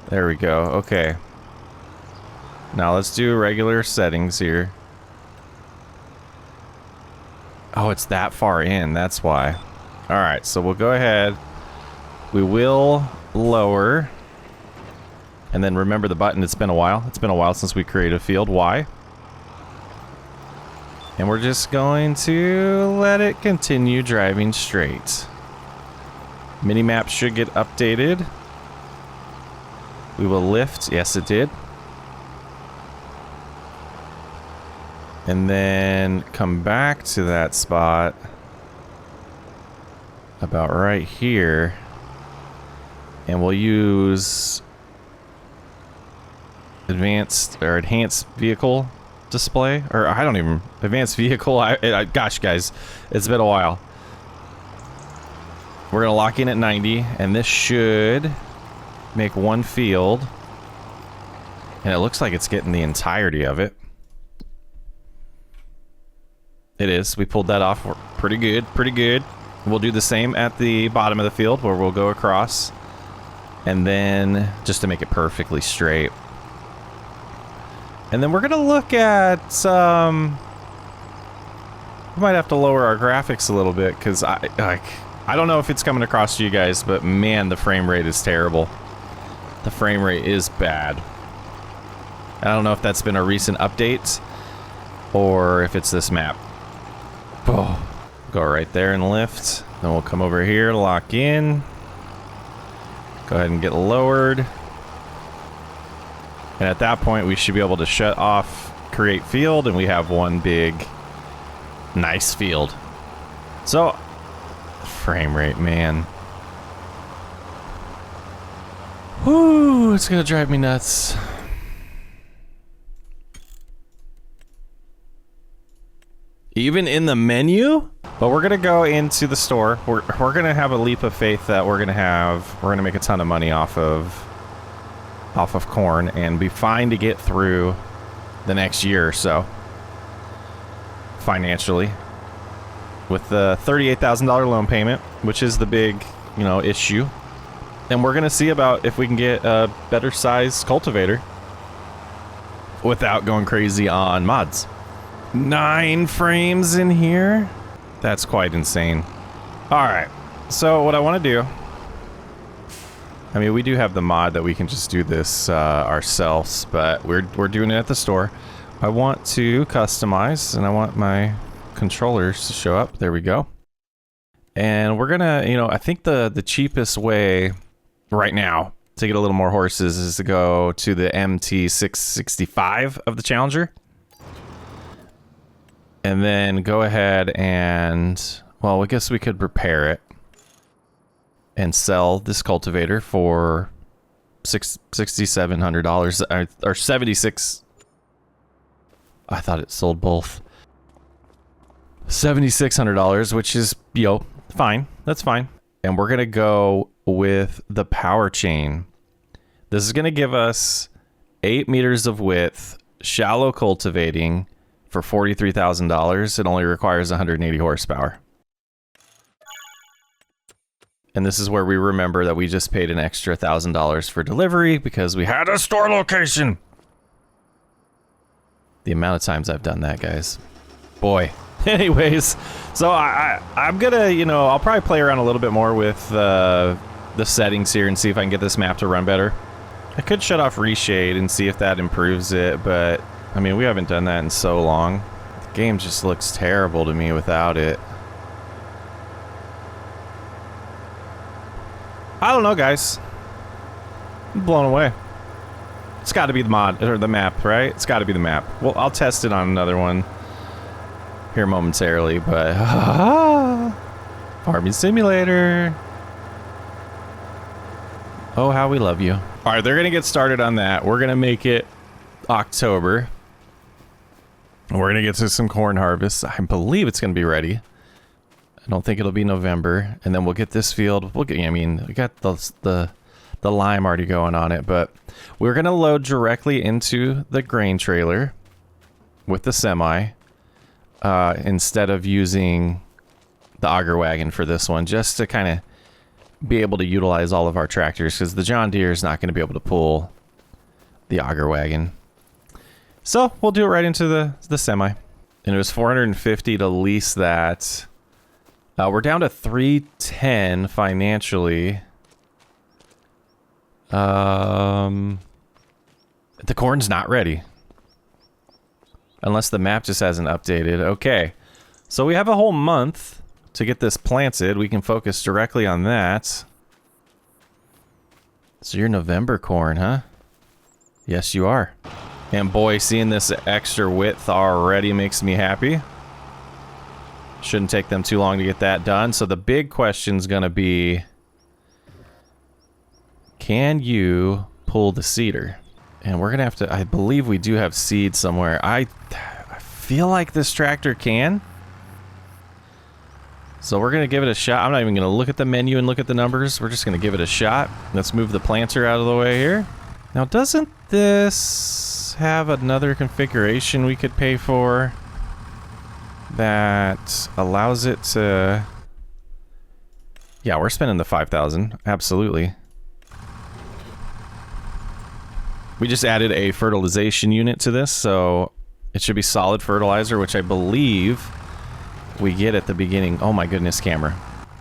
There we go. Okay. Now let's do regular settings here. Oh, it's that far in. That's why. Alright, so we'll go ahead. We will lower. And then remember the button. It's been a while. It's been a while since we created a field. Why? And we're just going to let it continue driving straight. Minimap should get updated. We will lift. Yes, it did. And then come back to that spot about right here. And we'll use advanced vehicle display, or I don't even advanced vehicle. Gosh, guys, it's been a while. We're gonna lock in at 90, and this should make one field, and it looks like it's getting the entirety of it. It is. We pulled that off. We're pretty good, pretty good. We'll do the same at the bottom of the field where we'll go across, and then just to make it perfectly straight. And then we're gonna look at we might have to lower our graphics a little bit, because I don't know if it's coming across to you guys, but man, the frame rate is terrible. The frame rate is bad. I don't know if that's been a recent update or if it's this map. Oh, go right there and lift. Then we'll come over here, lock in. Go ahead and get lowered. And at that point, we should be able to shut off create field, and we have one big, nice field. So, frame rate, man. Whoo, it's gonna drive me nuts. Even in the menu? But we're gonna go into the store. We're gonna have a leap of faith that we're gonna make a ton of money off of corn and be fine to get through the next year or so financially with the $38,000 loan payment, which is the big, issue. And we're gonna see about if we can get a better sized cultivator without going crazy on mods. 9 frames in here? That's quite insane. Alright, so what I want to do, I mean, we do have the mod that we can just do this ourselves, but we're doing it at the store. I want to customize, and I want my controllers to show up. There we go. And we're gonna, I think the cheapest way right now to get a little more horses is to go to the MT665 of the Challenger. And then go ahead and, well, I guess we could repair it and sell this cultivator for $6,700 or 76. I thought it sold both. $7,600, which is, fine. That's fine. And we're gonna go with the power chain. This is gonna give us 8 meters of width, shallow cultivating for $43,000. It only requires 180 horsepower. And this is where we remember that we just paid an extra $1,000 for delivery because we had a store location. The amount of times I've done that, guys. Boy. Anyways, so I'm gonna, I'll probably play around a little bit more with the settings here and see if I can get this map to run better. I could shut off reshade and see if that improves it, but I mean, we haven't done that in so long. Game just looks terrible to me without it. I don't know, guys. I'm blown away. It's got to be the mod or the map, right? It's got to be the map. Well, I'll test it on another one here momentarily, but Farming Simulator. Oh, how we love you. All right, they're gonna get started on that. We're gonna make it October. We're gonna get to some corn harvest. I believe it's gonna be ready. I don't think it'll be November, and then we'll get this field. We'll get. I mean, we got the lime already going on it, but we're gonna load directly into the grain trailer with the semi instead of using the auger wagon for this one, just to kind of be able to utilize all of our tractors, because the John Deere is not going to be able to pull the auger wagon. So we'll do it right into the semi. And it was $450 to lease that. We're down to $310 financially. The corn's not ready. Unless the map just hasn't updated. Okay. So we have a whole month to get this planted. We can focus directly on that. So you're November corn, huh? Yes, you are. And boy, seeing this extra width already makes me happy. Shouldn't take them too long to get that done. So the big question's gonna be, can you pull the seeder? And we're gonna have to, I believe we do have seed somewhere. I feel like this tractor can. So we're gonna give it a shot. I'm not even gonna look at the menu and look at the numbers. We're just gonna give it a shot. Let's move the planter out of the way here. Now, doesn't this have another configuration we could pay for that allows it to... Yeah, we're spending the 5,000. Absolutely. We just added a fertilization unit to this, so it should be solid fertilizer, which I believe we get at the beginning. Oh my goodness, camera.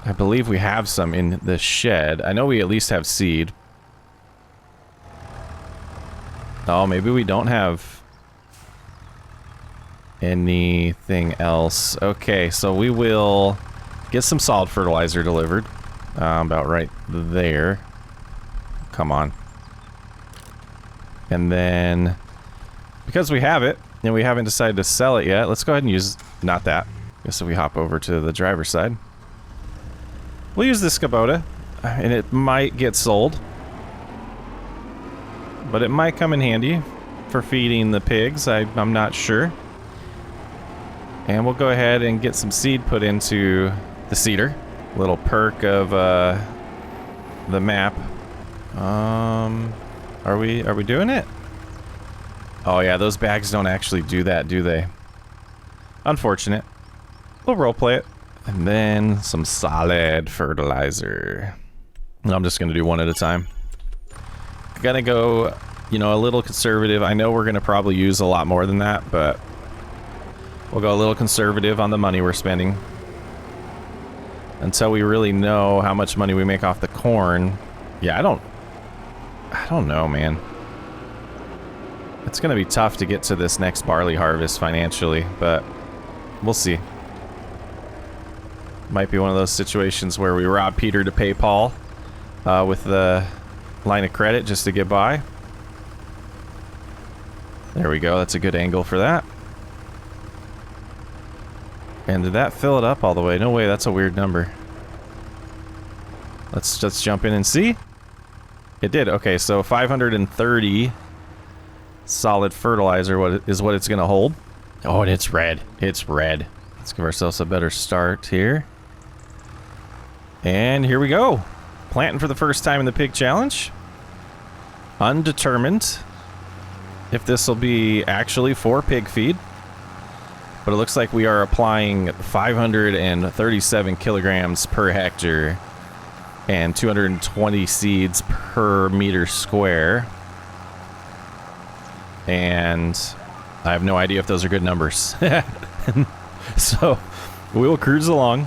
I believe we have some in the shed. I know we at least have seed. Oh, maybe we don't have anything else. Okay, so we will get some solid fertilizer delivered. About right there. Come on. And then, because we have it, and we haven't decided to sell it yet, let's go ahead and use, not that. I guess if we hop over to the driver's side. We'll use this Kubota, and it might get sold. But it might come in handy for feeding the pigs, I'm not sure. And we'll go ahead and get some seed put into the seeder. Little perk of the map. Are we doing it? Oh yeah, those bags don't actually do that, do they? Unfortunate. We'll roleplay it. And then some solid fertilizer. I'm just gonna do one at a time. Gonna go, you know, a little conservative. I know we're gonna probably use a lot more than that, but we'll go a little conservative on the money we're spending until we really know how much money we make off the corn. Yeah, I don't know, man. It's gonna be tough to get to this next barley harvest financially, but we'll see. Might be one of those situations where we rob Peter to pay Paul with the line of credit just to get by. There we go. That's a good angle for that. And did that fill it up all the way? No way. That's a weird number. Let's jump in and see. It did. Okay, so 530 solid fertilizer is what it's going to hold. Oh, and it's red. It's red. Let's give ourselves a better start here. And here we go. Planting for the first time in the pig challenge. Undetermined if this will be actually for pig feed. But it looks like we are applying 537 kilograms per hectare and 220 seeds per meter square. And I have no idea if those are good numbers. So we will cruise along.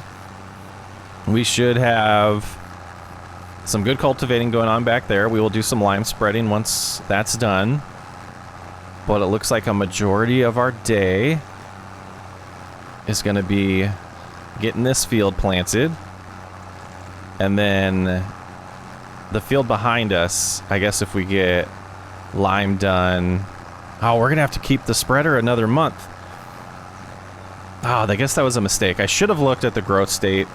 We should have some good cultivating going on back there. We will do some lime spreading once that's done. But it looks like a majority of our day is going to be getting this field planted. And then the field behind us, I guess if we get lime done... Oh, we're going to have to keep the spreader another month. Oh, I guess that was a mistake. I should have looked at the growth state.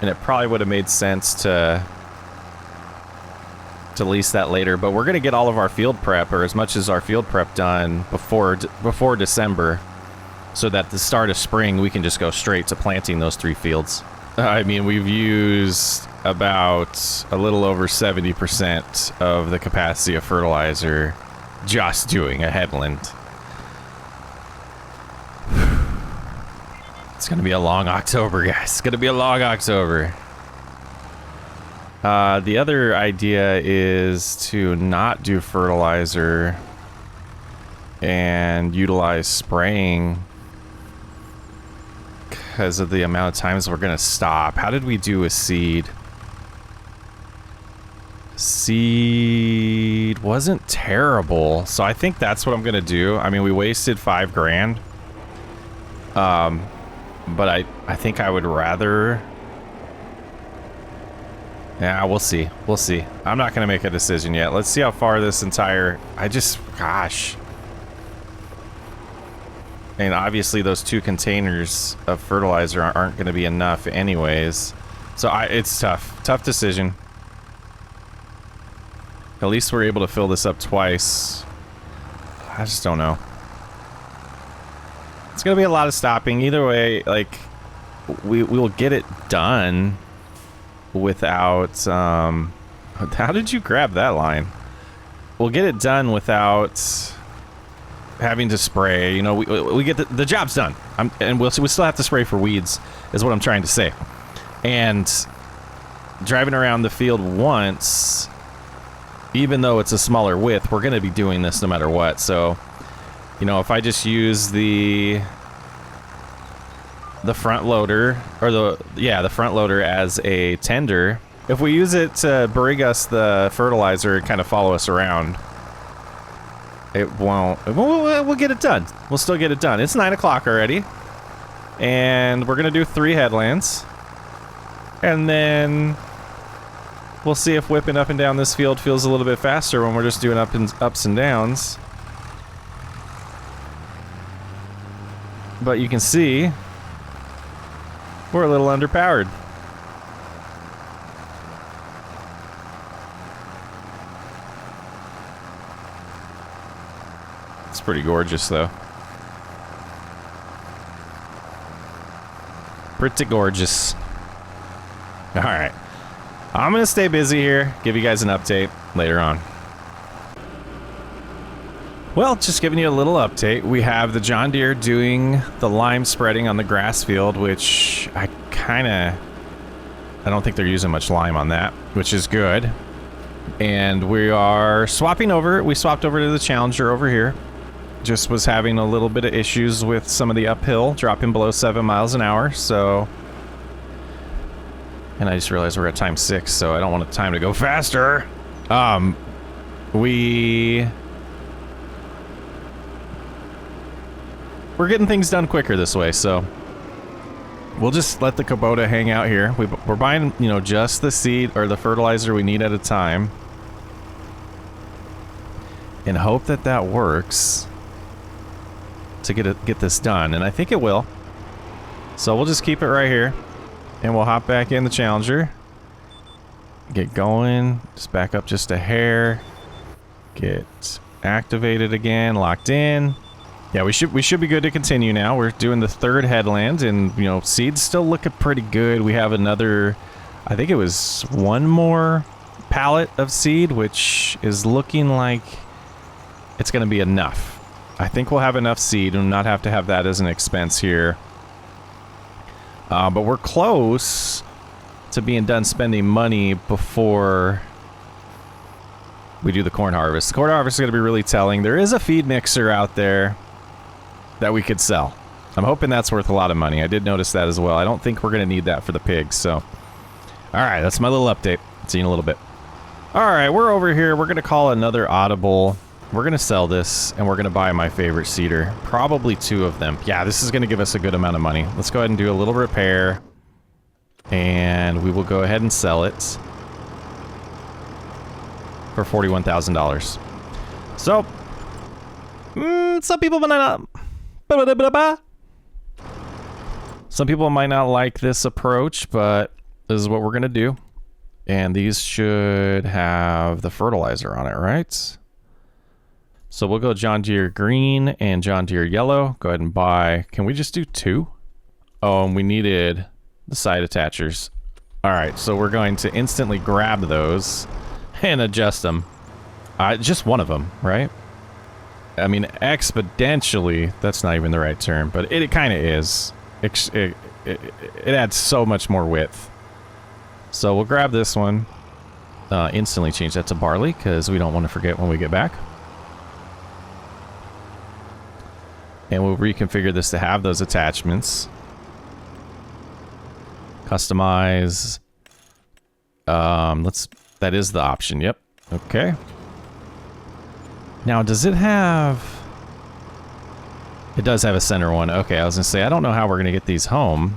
And it probably would have made sense to lease that later. But we're going to get all of our field prep, or as much as our field prep, done before December. So that the start of spring, we can just go straight to planting those 3 fields. I mean, we've used about a little over 70% of the capacity of fertilizer just doing a headland. It's going to be a long October, guys. It's going to be a long October. The other idea is to not do fertilizer and utilize spraying because of the amount of times we're going to stop. How did we do with seed? Seed wasn't terrible, so I think that's what I'm going to do. I mean, we wasted $5 grand. But I think I would rather... Yeah, we'll see. We'll see. I'm not going to make a decision yet. Let's see how far this entire... Gosh. And obviously those 2 containers of fertilizer aren't going to be enough anyways. So it's tough. Tough decision. At least we're able to fill this up twice. I just don't know. It's going to be a lot of stopping. Either way, like, we will get it done without... how did you grab that line? We'll get it done without having to spray. You know, we get the job's done. And we still have to spray for weeds, is what I'm trying to say. And driving around the field once, even though it's a smaller width, we're going to be doing this no matter what. So, you know, if I just use the front loader, or the front loader as a tender, if we use it to bring us the fertilizer and kind of follow us around, we'll get it done. We'll still get it done. It's 9 o'clock already, and we're gonna do 3 headlands, and then we'll see if whipping up and down this field feels a little bit faster when we're just doing ups and downs. But you can see we're a little underpowered. It's pretty gorgeous, though. Pretty gorgeous. All right. I'm going to stay busy here, give you guys an update later on. Well, just giving you a little update. We have the John Deere doing the lime spreading on the grass field, which I don't think they're using much lime on that, which is good. And we are swapping over. We swapped over to the Challenger over here. Just was having a little bit of issues with some of the uphill, dropping below 7 miles an hour, so... And I just realized we're at time 6, so I don't want the time to go faster. We're getting things done quicker this way, so we'll just let the Kubota hang out here. We're buying, you know, just the seed or the fertilizer we need at a time, and hope that that works to get this done, and I think it will. So we'll just keep it right here, and we'll hop back in the Challenger, get going, just back up just a hair, get activated again, locked in. Yeah, we should be good to continue now. We're doing the 3rd headland, and, you know, seed's still looking pretty good. We have another, I think it was 1 more pallet of seed, which is looking like it's going to be enough. I think we'll have enough seed and not have to have that as an expense here. But we're close to being done spending money before we do the corn harvest. The corn harvest is going to be really telling. There is a feed mixer out there that we could sell. I'm hoping that's worth a lot of money. I did notice that as well. I don't think we're going to need that for the pigs, so... Alright, that's my little update. See you in a little bit. Alright, we're over here. We're going to call another audible We're going to sell this, and we're going to buy my favorite seeder. Probably 2 of them. Yeah, this is going to give us a good amount of money. Let's go ahead and do a little repair. And we will go ahead and sell it for $41,000. So, some people might not... Some people might not like this approach, but this is what we're going to do. And these should have the fertilizer on it, right? So we'll go John Deere green and John Deere yellow. Go ahead and buy. Can we just do 2? Oh, and we needed the side attachers. All right, so we're going to instantly grab those and adjust them. Just one of them, right? I mean, exponentially, that's not even the right term, but it kind of is. It adds so much more width. So we'll grab this one. Instantly change that to barley, because we don't want to forget when we get back. And we'll reconfigure this to have those attachments. Customize. That is the option, yep. Okay. Now, does it have... It does have a center one. Okay, I was going to say, I don't know how we're going to get these home.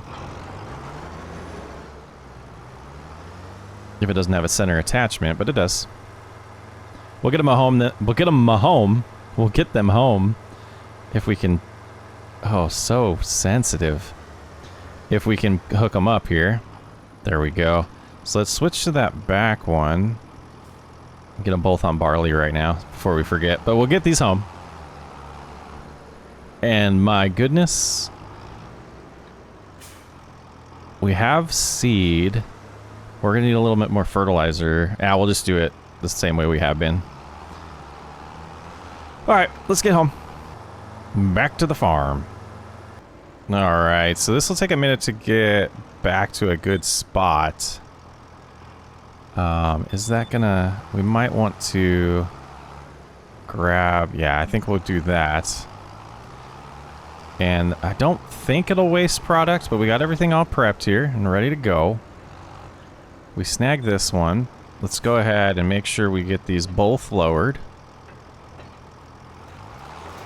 If it doesn't have a center attachment, but it does. We'll get them a home. We'll get them a home. We'll get them home if we can. Oh, so sensitive. If we can hook them up here. There we go. So let's switch to that back one. Get them both on barley right now before we forget. But we'll get these home. And my goodness. We have seed. We're going to need a little bit more fertilizer. Yeah, we'll just do it the same way we have been. All right, let's get home. Back to the farm. All right, so this will take a minute to get back to a good spot. Is that gonna... We might want to grab... Yeah, I think we'll do that. And I don't think it'll waste product, but we got everything all prepped here and ready to go. We snagged this one. Let's go ahead and make sure we get these both lowered.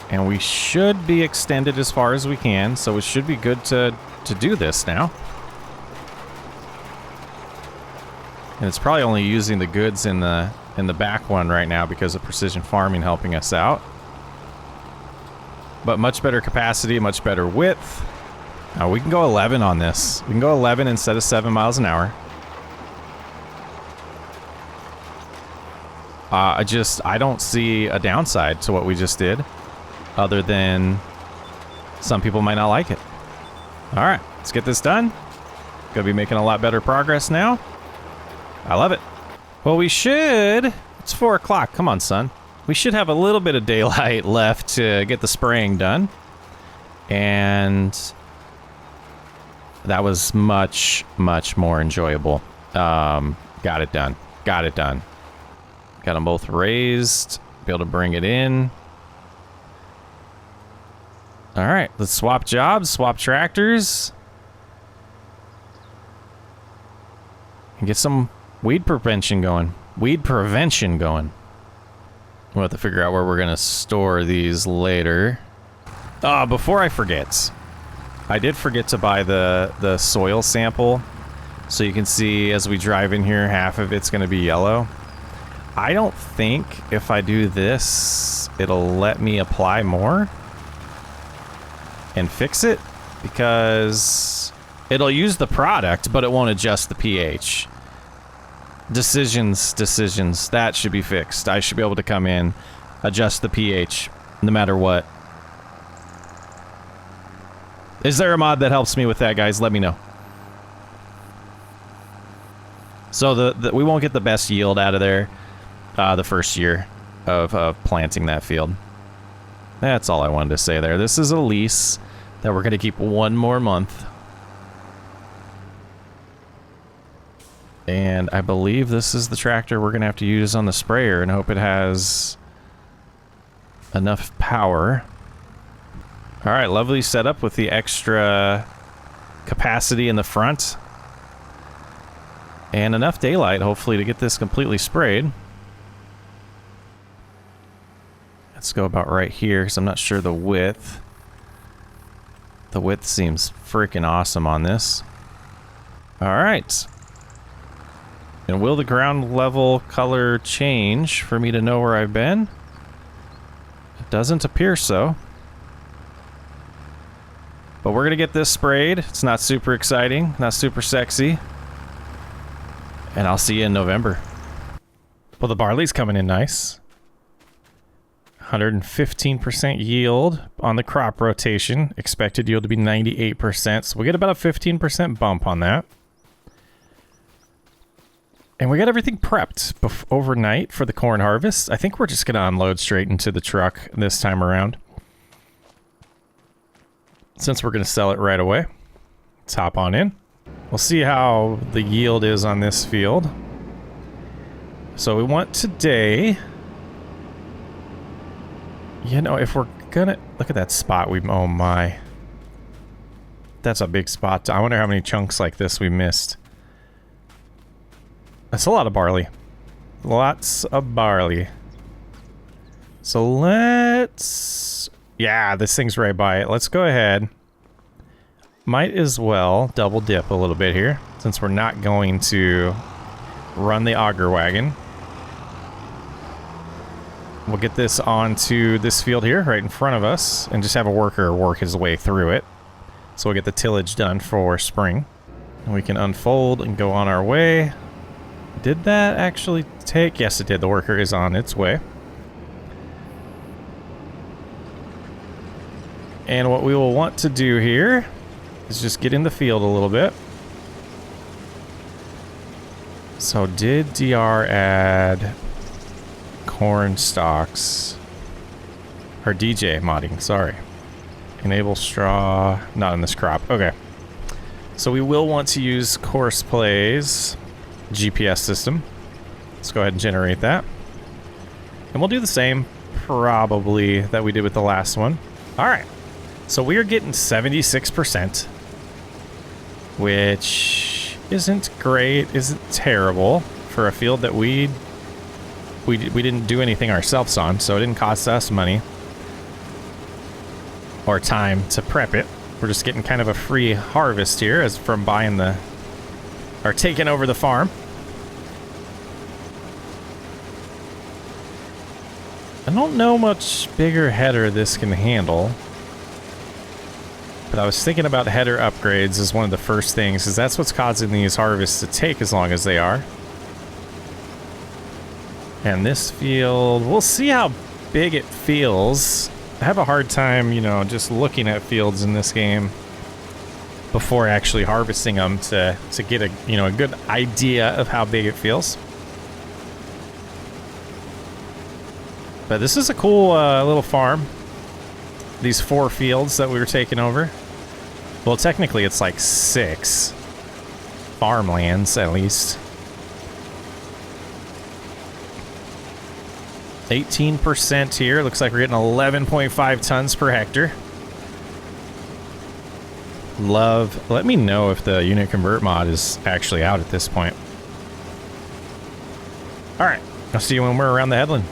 And we should be extended as far as we can, so it should be good to do this now. And it's probably only using the goods in the back one right now because of precision farming helping us out. But much better capacity, much better width. Now we can go 11 on this. We can go 11 instead of 7 miles an hour. I don't see a downside to what we just did, other than some people might not like it. All right, let's get this done. Gonna be making a lot better progress now. I love it. Well, we should... It's 4 o'clock. Come on, son. We should have a little bit of daylight left to get the spraying done. And that was much, much more enjoyable. Got it done. Got it done. Got them both raised. Be able to bring it in. All right, let's swap jobs, swap tractors. And get some weed prevention going. Weed prevention going. We'll have to figure out where we're going to store these later. Before I forget, I did forget to buy the soil sample. So you can see as we drive in here, half of it's going to be yellow. I don't think if I do this, it'll let me apply more and fix it, because it'll use the product, but it won't adjust the pH. Decisions. That should be fixed. I should be able to come in, adjust the pH, no matter what. Is there a mod that helps me with that, guys? Let me know. So we won't get the best yield out of there the first year of planting that field. That's all I wanted to say there. This is a lease that we're going to keep 1 more month. And I believe this is the tractor we're going to have to use on the sprayer and hope it has enough power. All right, lovely setup with the extra capacity in the front. And enough daylight, hopefully, to get this completely sprayed. Let's go about right here, because I'm not sure the width. The width seems freaking awesome on this. Alright. And will the ground level color change for me to know where I've been? It doesn't appear so. But we're gonna get this sprayed. It's not super exciting, not super sexy. And I'll see you in November. Well, the barley's coming in nice. 115% yield on the crop rotation. Expected yield to be 98%. So we get about a 15% bump on that. And we got everything prepped overnight for the corn harvest. I think we're just going to unload straight into the truck this time around, since we're going to sell it right away. Let's hop on in. We'll see how the yield is on this field. So we want today... You know, if we're gonna... Look at that spot we... Oh my. That's a big spot. I wonder how many chunks like this we missed. That's a lot of barley. Lots of barley. So let's... Yeah, this thing's right by it. Let's go ahead. Might as well double dip a little bit here, since we're not going to run the auger wagon. We'll get this onto this field here, right in front of us, and just have a worker work his way through it. So we'll get the tillage done for spring. And we can unfold and go on our way. Did that actually take? Yes, it did. The worker is on its way. And what we will want to do here is just get in the field a little bit. So did DR add... corn stalks, or DJ modding, sorry. Enable straw, not in this crop. Okay. So we will want to use WhatChrisPlays GPS system. Let's go ahead and generate that. And we'll do the same, probably, that we did with the last one. Alright. So we are getting 76%, which isn't great, isn't terrible for a field that we didn't do anything ourselves on, so it didn't cost us money or time to prep it. We're just getting kind of a free harvest here as from buying the... or taking over the farm. I don't know much bigger header this can handle. But I was thinking about header upgrades as one of the first things, because that's what's causing these harvests to take as long as they are. And this field, we'll see how big it feels. I have a hard time, you know, just looking at fields in this game before actually harvesting them to get a, you know, a good idea of how big it feels. But this is a cool little farm. These 4 fields that we were taking over. Well, technically it's like 6 farmlands at least. 18% here. Looks like we're getting 11.5 tons per hectare. Love. Let me know if the unit convert mod is actually out at this point. All right. I'll see you when we're around the headland.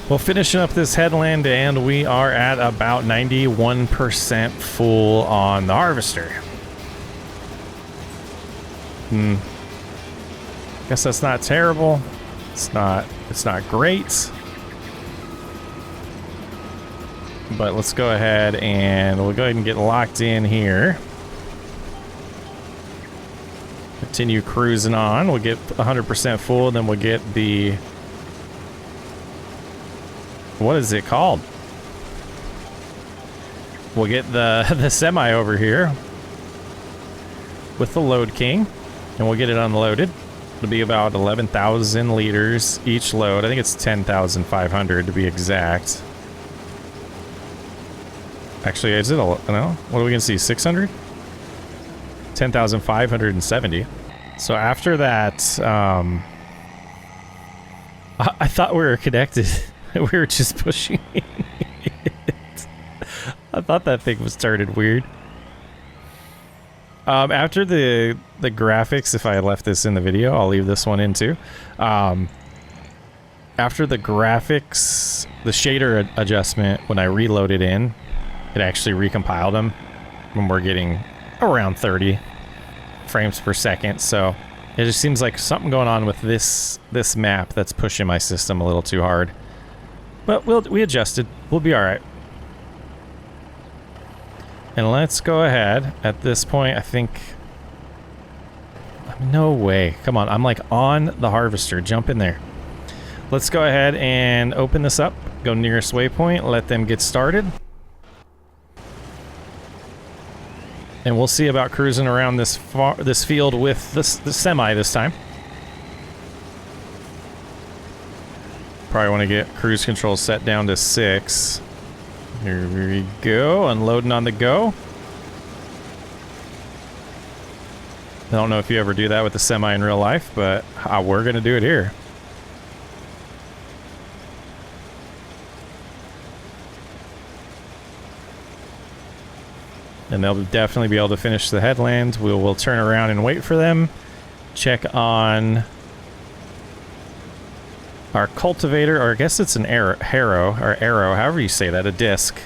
Well, finishing up this headland, and we are at about 91% full on the harvester. Guess that's not terrible. It's not great. But let's go ahead and we'll go ahead and get locked in here. Continue cruising on. We'll get 100% full, then we'll get the... What is it called? We'll get the semi over here with the Load King, and we'll get it unloaded. It'll be about 11,000 liters each load. I think it's 10,500 to be exact. Actually, is it no? What are we gonna see? 600? 10,570. So after that, I thought we were connected. We were just pushing it. I thought that thing was turning weird. After the graphics, if I had left this in the video, I'll leave this one in too. After the graphics, the shader adjustment, when I reloaded in, it actually recompiled them when we're getting around 30 frames per second. So it just seems like something going on with this map that's pushing my system a little too hard. But we adjusted. We'll be all right. And let's go ahead. At this point, I think... No way. Come on, I'm like on the harvester. Jump in there. Let's go ahead and open this up. Go nearest waypoint. Let them get started. And we'll see about cruising around this field with the semi this time. Probably want to get cruise control set down to 6. Here we go, unloading on the go. I don't know if you ever do that with the semi in real life, but we're going to do it here. And they'll definitely be able to finish the headland. We'll turn around and wait for them. Check on our cultivator, or I guess it's an arrow, however you say that, a disc.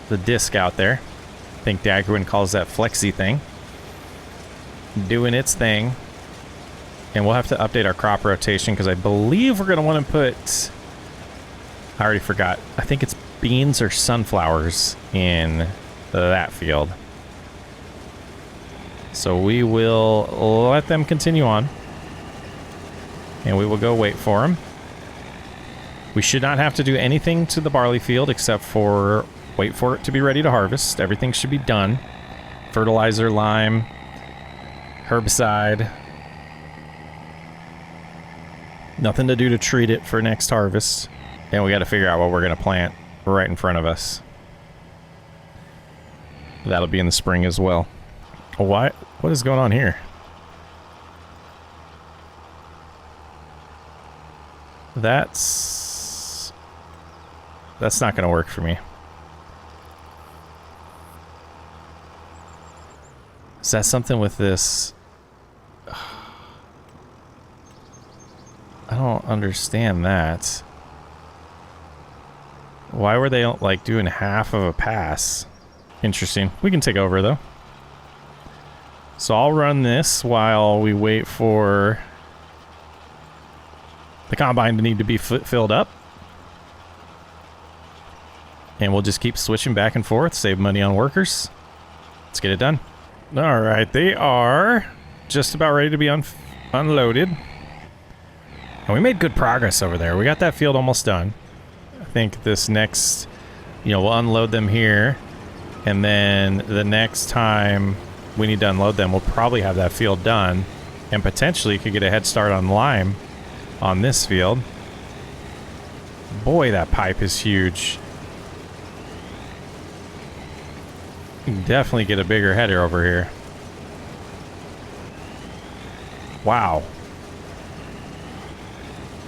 The disc out there. I think Daggerwin calls that flexi thing. Doing its thing. And we'll have to update our crop rotation because I believe we're going to want to put... I already forgot. I think it's beans or sunflowers in that field. So we will let them continue on. And we will go wait for them. We should not have to do anything to the barley field except for wait for it to be ready to harvest. Everything should be done. Fertilizer, lime, herbicide. Nothing to do to treat it for next harvest. And we got to figure out what we're going to plant right in front of us. That'll be in the spring as well. What is going on here? That's not going to work for me. Is that something with this? I don't understand that. Why were they like doing half of a pass? Interesting. We can take over though. So I'll run this while we wait for the combine to need to be filled up. And we'll just keep switching back and forth, save money on workers. Let's get it done. All right, they are just about ready to be unloaded. And we made good progress over there. We got that field almost done. I think this next, we'll unload them here. And then the next time we need to unload them, we'll probably have that field done. And potentially could get a head start on lime on this field. Boy, that pipe is huge. You can definitely get a bigger header over here. Wow.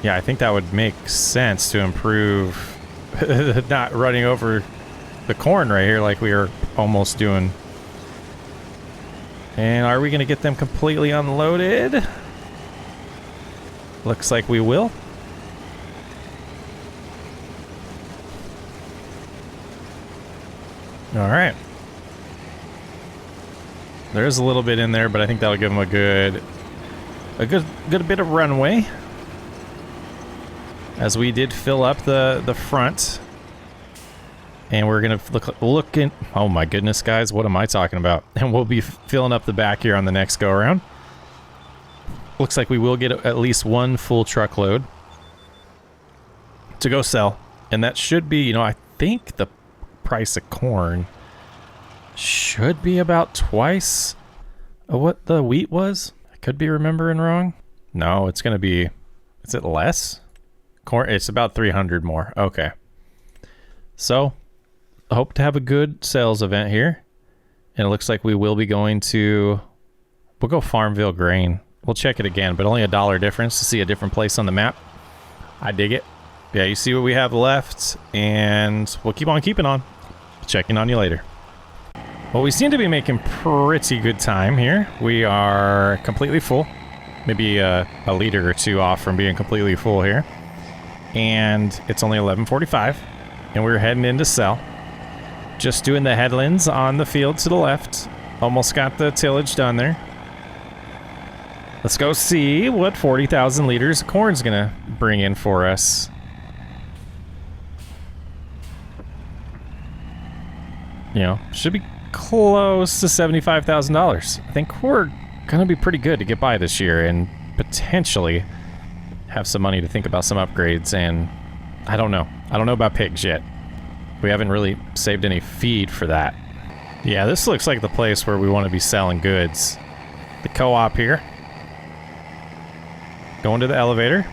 Yeah, I think that would make sense to improve not running over the corn right here like we were almost doing. And are we going to get them completely unloaded? Looks like we will. All right. There's a little bit in there, but I think that'll give them a good bit of runway. As we did fill up the front. And we're going to look in... Oh my goodness, guys. What am I talking about? And we'll be filling up the back here on the next go-around. Looks like we will get at least one full truckload to go sell. And that should be, you know, I think the price of corn should be about twice of what the wheat was. I could be remembering wrong. No, it's going to be... Is it less? Corn, it's about 300 more. Okay. So... I hope to have a good sales event here. And it looks like we will be going to... We'll go Farmville Grain. We'll check it again, but only $1 difference to see a different place on the map. I dig it. Yeah, you see what we have left, and we'll keep on keeping on. Checking on you later. Well, we seem to be making pretty good time here. We are completely full. Maybe a liter or two off from being completely full here. And it's only 11:45, and we're heading in to sell. Just doing the headlands on the field to the left. Almost got the tillage done there. Let's go see what 40,000 liters of corn's gonna bring in for us. You know, should be close to $75,000. I think we're gonna be pretty good to get by this year and potentially have some money to think about some upgrades. And I don't know. I don't know about pigs yet. We haven't really saved any feed for that. Yeah, this looks like the place where we want to be selling goods. The co-op here. Going to the elevator.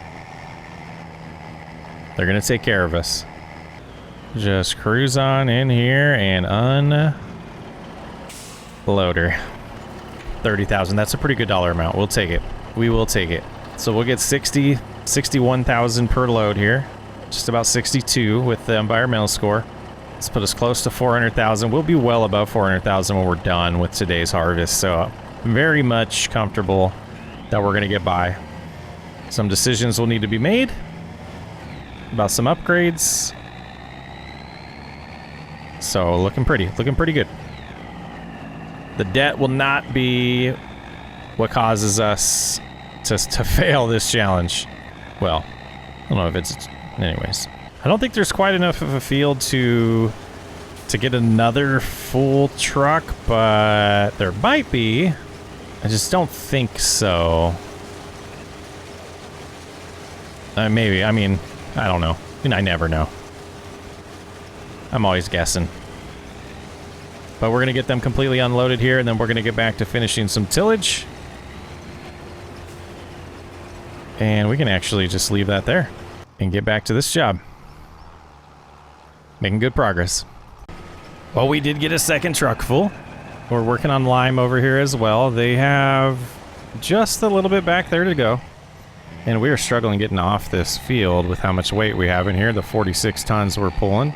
They're going to take care of us. Just cruise on in here and unload her. 30,000. That's a pretty good dollar amount. We'll take it. We will take it. So we'll get 61,000 per load here. Just about 62 with the environmental score. Let's put us close to 400,000. We'll be well above 400,000 when we're done with today's harvest. So very much comfortable that we're going to get by. Some decisions will need to be made about some upgrades. So looking pretty good. The debt will not be what causes us to fail this challenge. Well, I don't know if it's... Anyways, I don't think there's quite enough of a field to get another full truck, but there might be. I just don't think so. Maybe. I mean, I don't know. I never know. I'm always guessing. But we're going to get them completely unloaded here, and then we're going to get back to finishing some tillage. And we can actually just leave that there and get back to this job. Making good progress. Well, we did get a second truck full. We're working on lime over here as well. They have just a little bit back there to go. And we are struggling getting off this field with how much weight we have in here, the 46 tons we're pulling.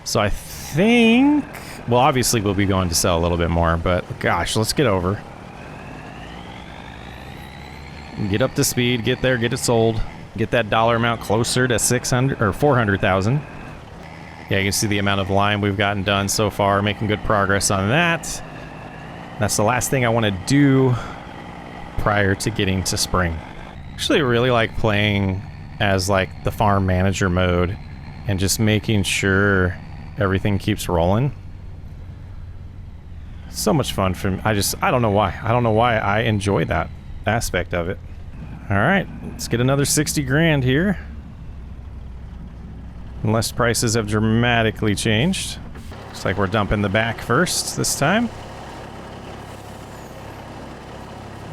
So I think, well, obviously we'll be going to sell a little bit more, but gosh, let's get over. Get up to speed, get there, get it sold. Get that dollar amount closer to 600 or 400,000. Yeah, you can see the amount of lime we've gotten done so far, making good progress on that. That's the last thing I want to do prior to getting to spring. Actually, I really like playing as like the farm manager mode and just making sure everything keeps rolling. So much fun for me. I don't know why. I don't know why I enjoy that aspect of it. All right, let's get another 60 grand here. Unless prices have dramatically changed. Looks like we're dumping the back first this time.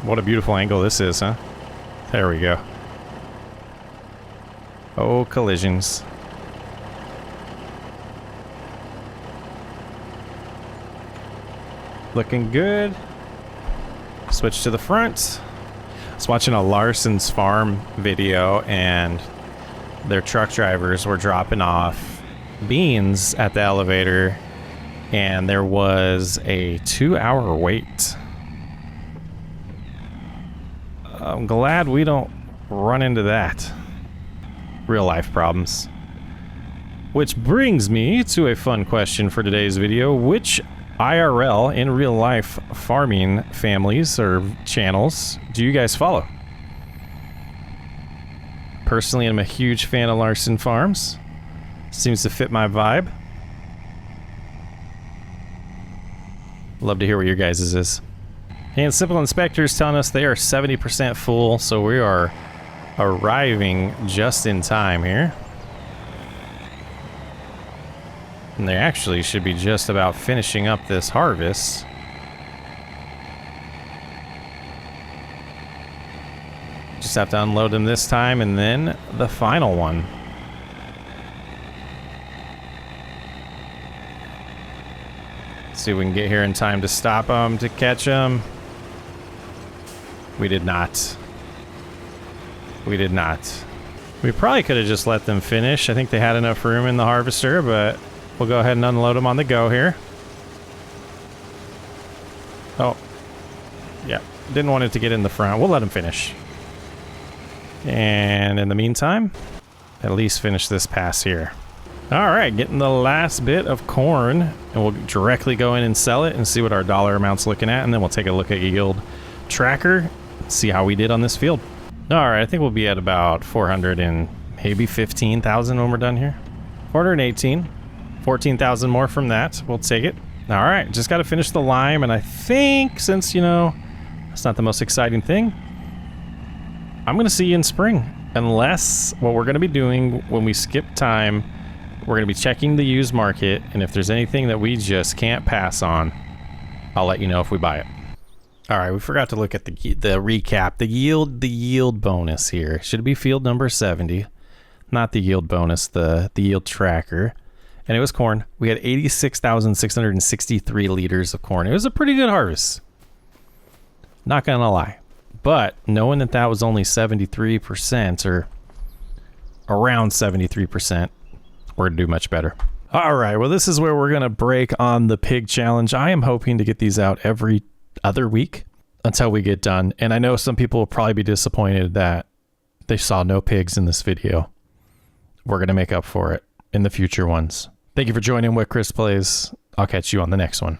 What a beautiful angle this is, huh? There we go. Oh, collisions. Looking good. Switch to the front. I was watching a Larson's Farm video, and their truck drivers were dropping off beans at the elevator, and there was a 2-hour wait. I'm glad we don't run into that. Real life problems. Which brings me to a fun question for today's video. Which IRL, in real life, farming families or channels do you guys follow? Personally, I'm a huge fan of Larson Farms. Seems to fit my vibe. Love to hear what your guys' is. And Simple Inspector's telling us they are 70% full, so we are arriving just in time here. And they actually should be just about finishing up this harvest. Just have to unload them this time, and then the final one. See if we can get here in time to stop them, to catch them. We did not. We did not. We probably could have just let them finish. I think they had enough room in the harvester, but we'll go ahead and unload them on the go here. Oh. Yeah. Didn't want it to get in the front. We'll let them finish. And in the meantime, at least finish this pass here. All right, getting the last bit of corn, and we'll directly go in and sell it and see what our dollar amount's looking at, and then we'll take a look at yield tracker, see how we did on this field. All right, I think we'll be at about 400 and maybe 15,000 when we're done here. 418, 14,000 more from that. We'll take it. All right, just got to finish the lime, and I think since, you know, it's not the most exciting thing, I'm going to see you in spring, unless what we're going to be doing when we skip time, we're going to be checking the used market, and if there's anything that we just can't pass on, I'll let you know if we buy it. All right, we forgot to look at the recap, the yield bonus here. Should be field number 70, not the yield bonus, the yield tracker. And it was corn. We had 86,663 liters of corn. It was a pretty good harvest. Not going to lie. But knowing that that was only 73% or around 73%, we're going to do much better. All right, well, this is where we're going to break on the pig challenge. I am hoping to get these out every other week until we get done. And I know some people will probably be disappointed that they saw no pigs in this video. We're going to make up for it in the future ones. Thank you for joining What Chris Plays. I'll catch you on the next one.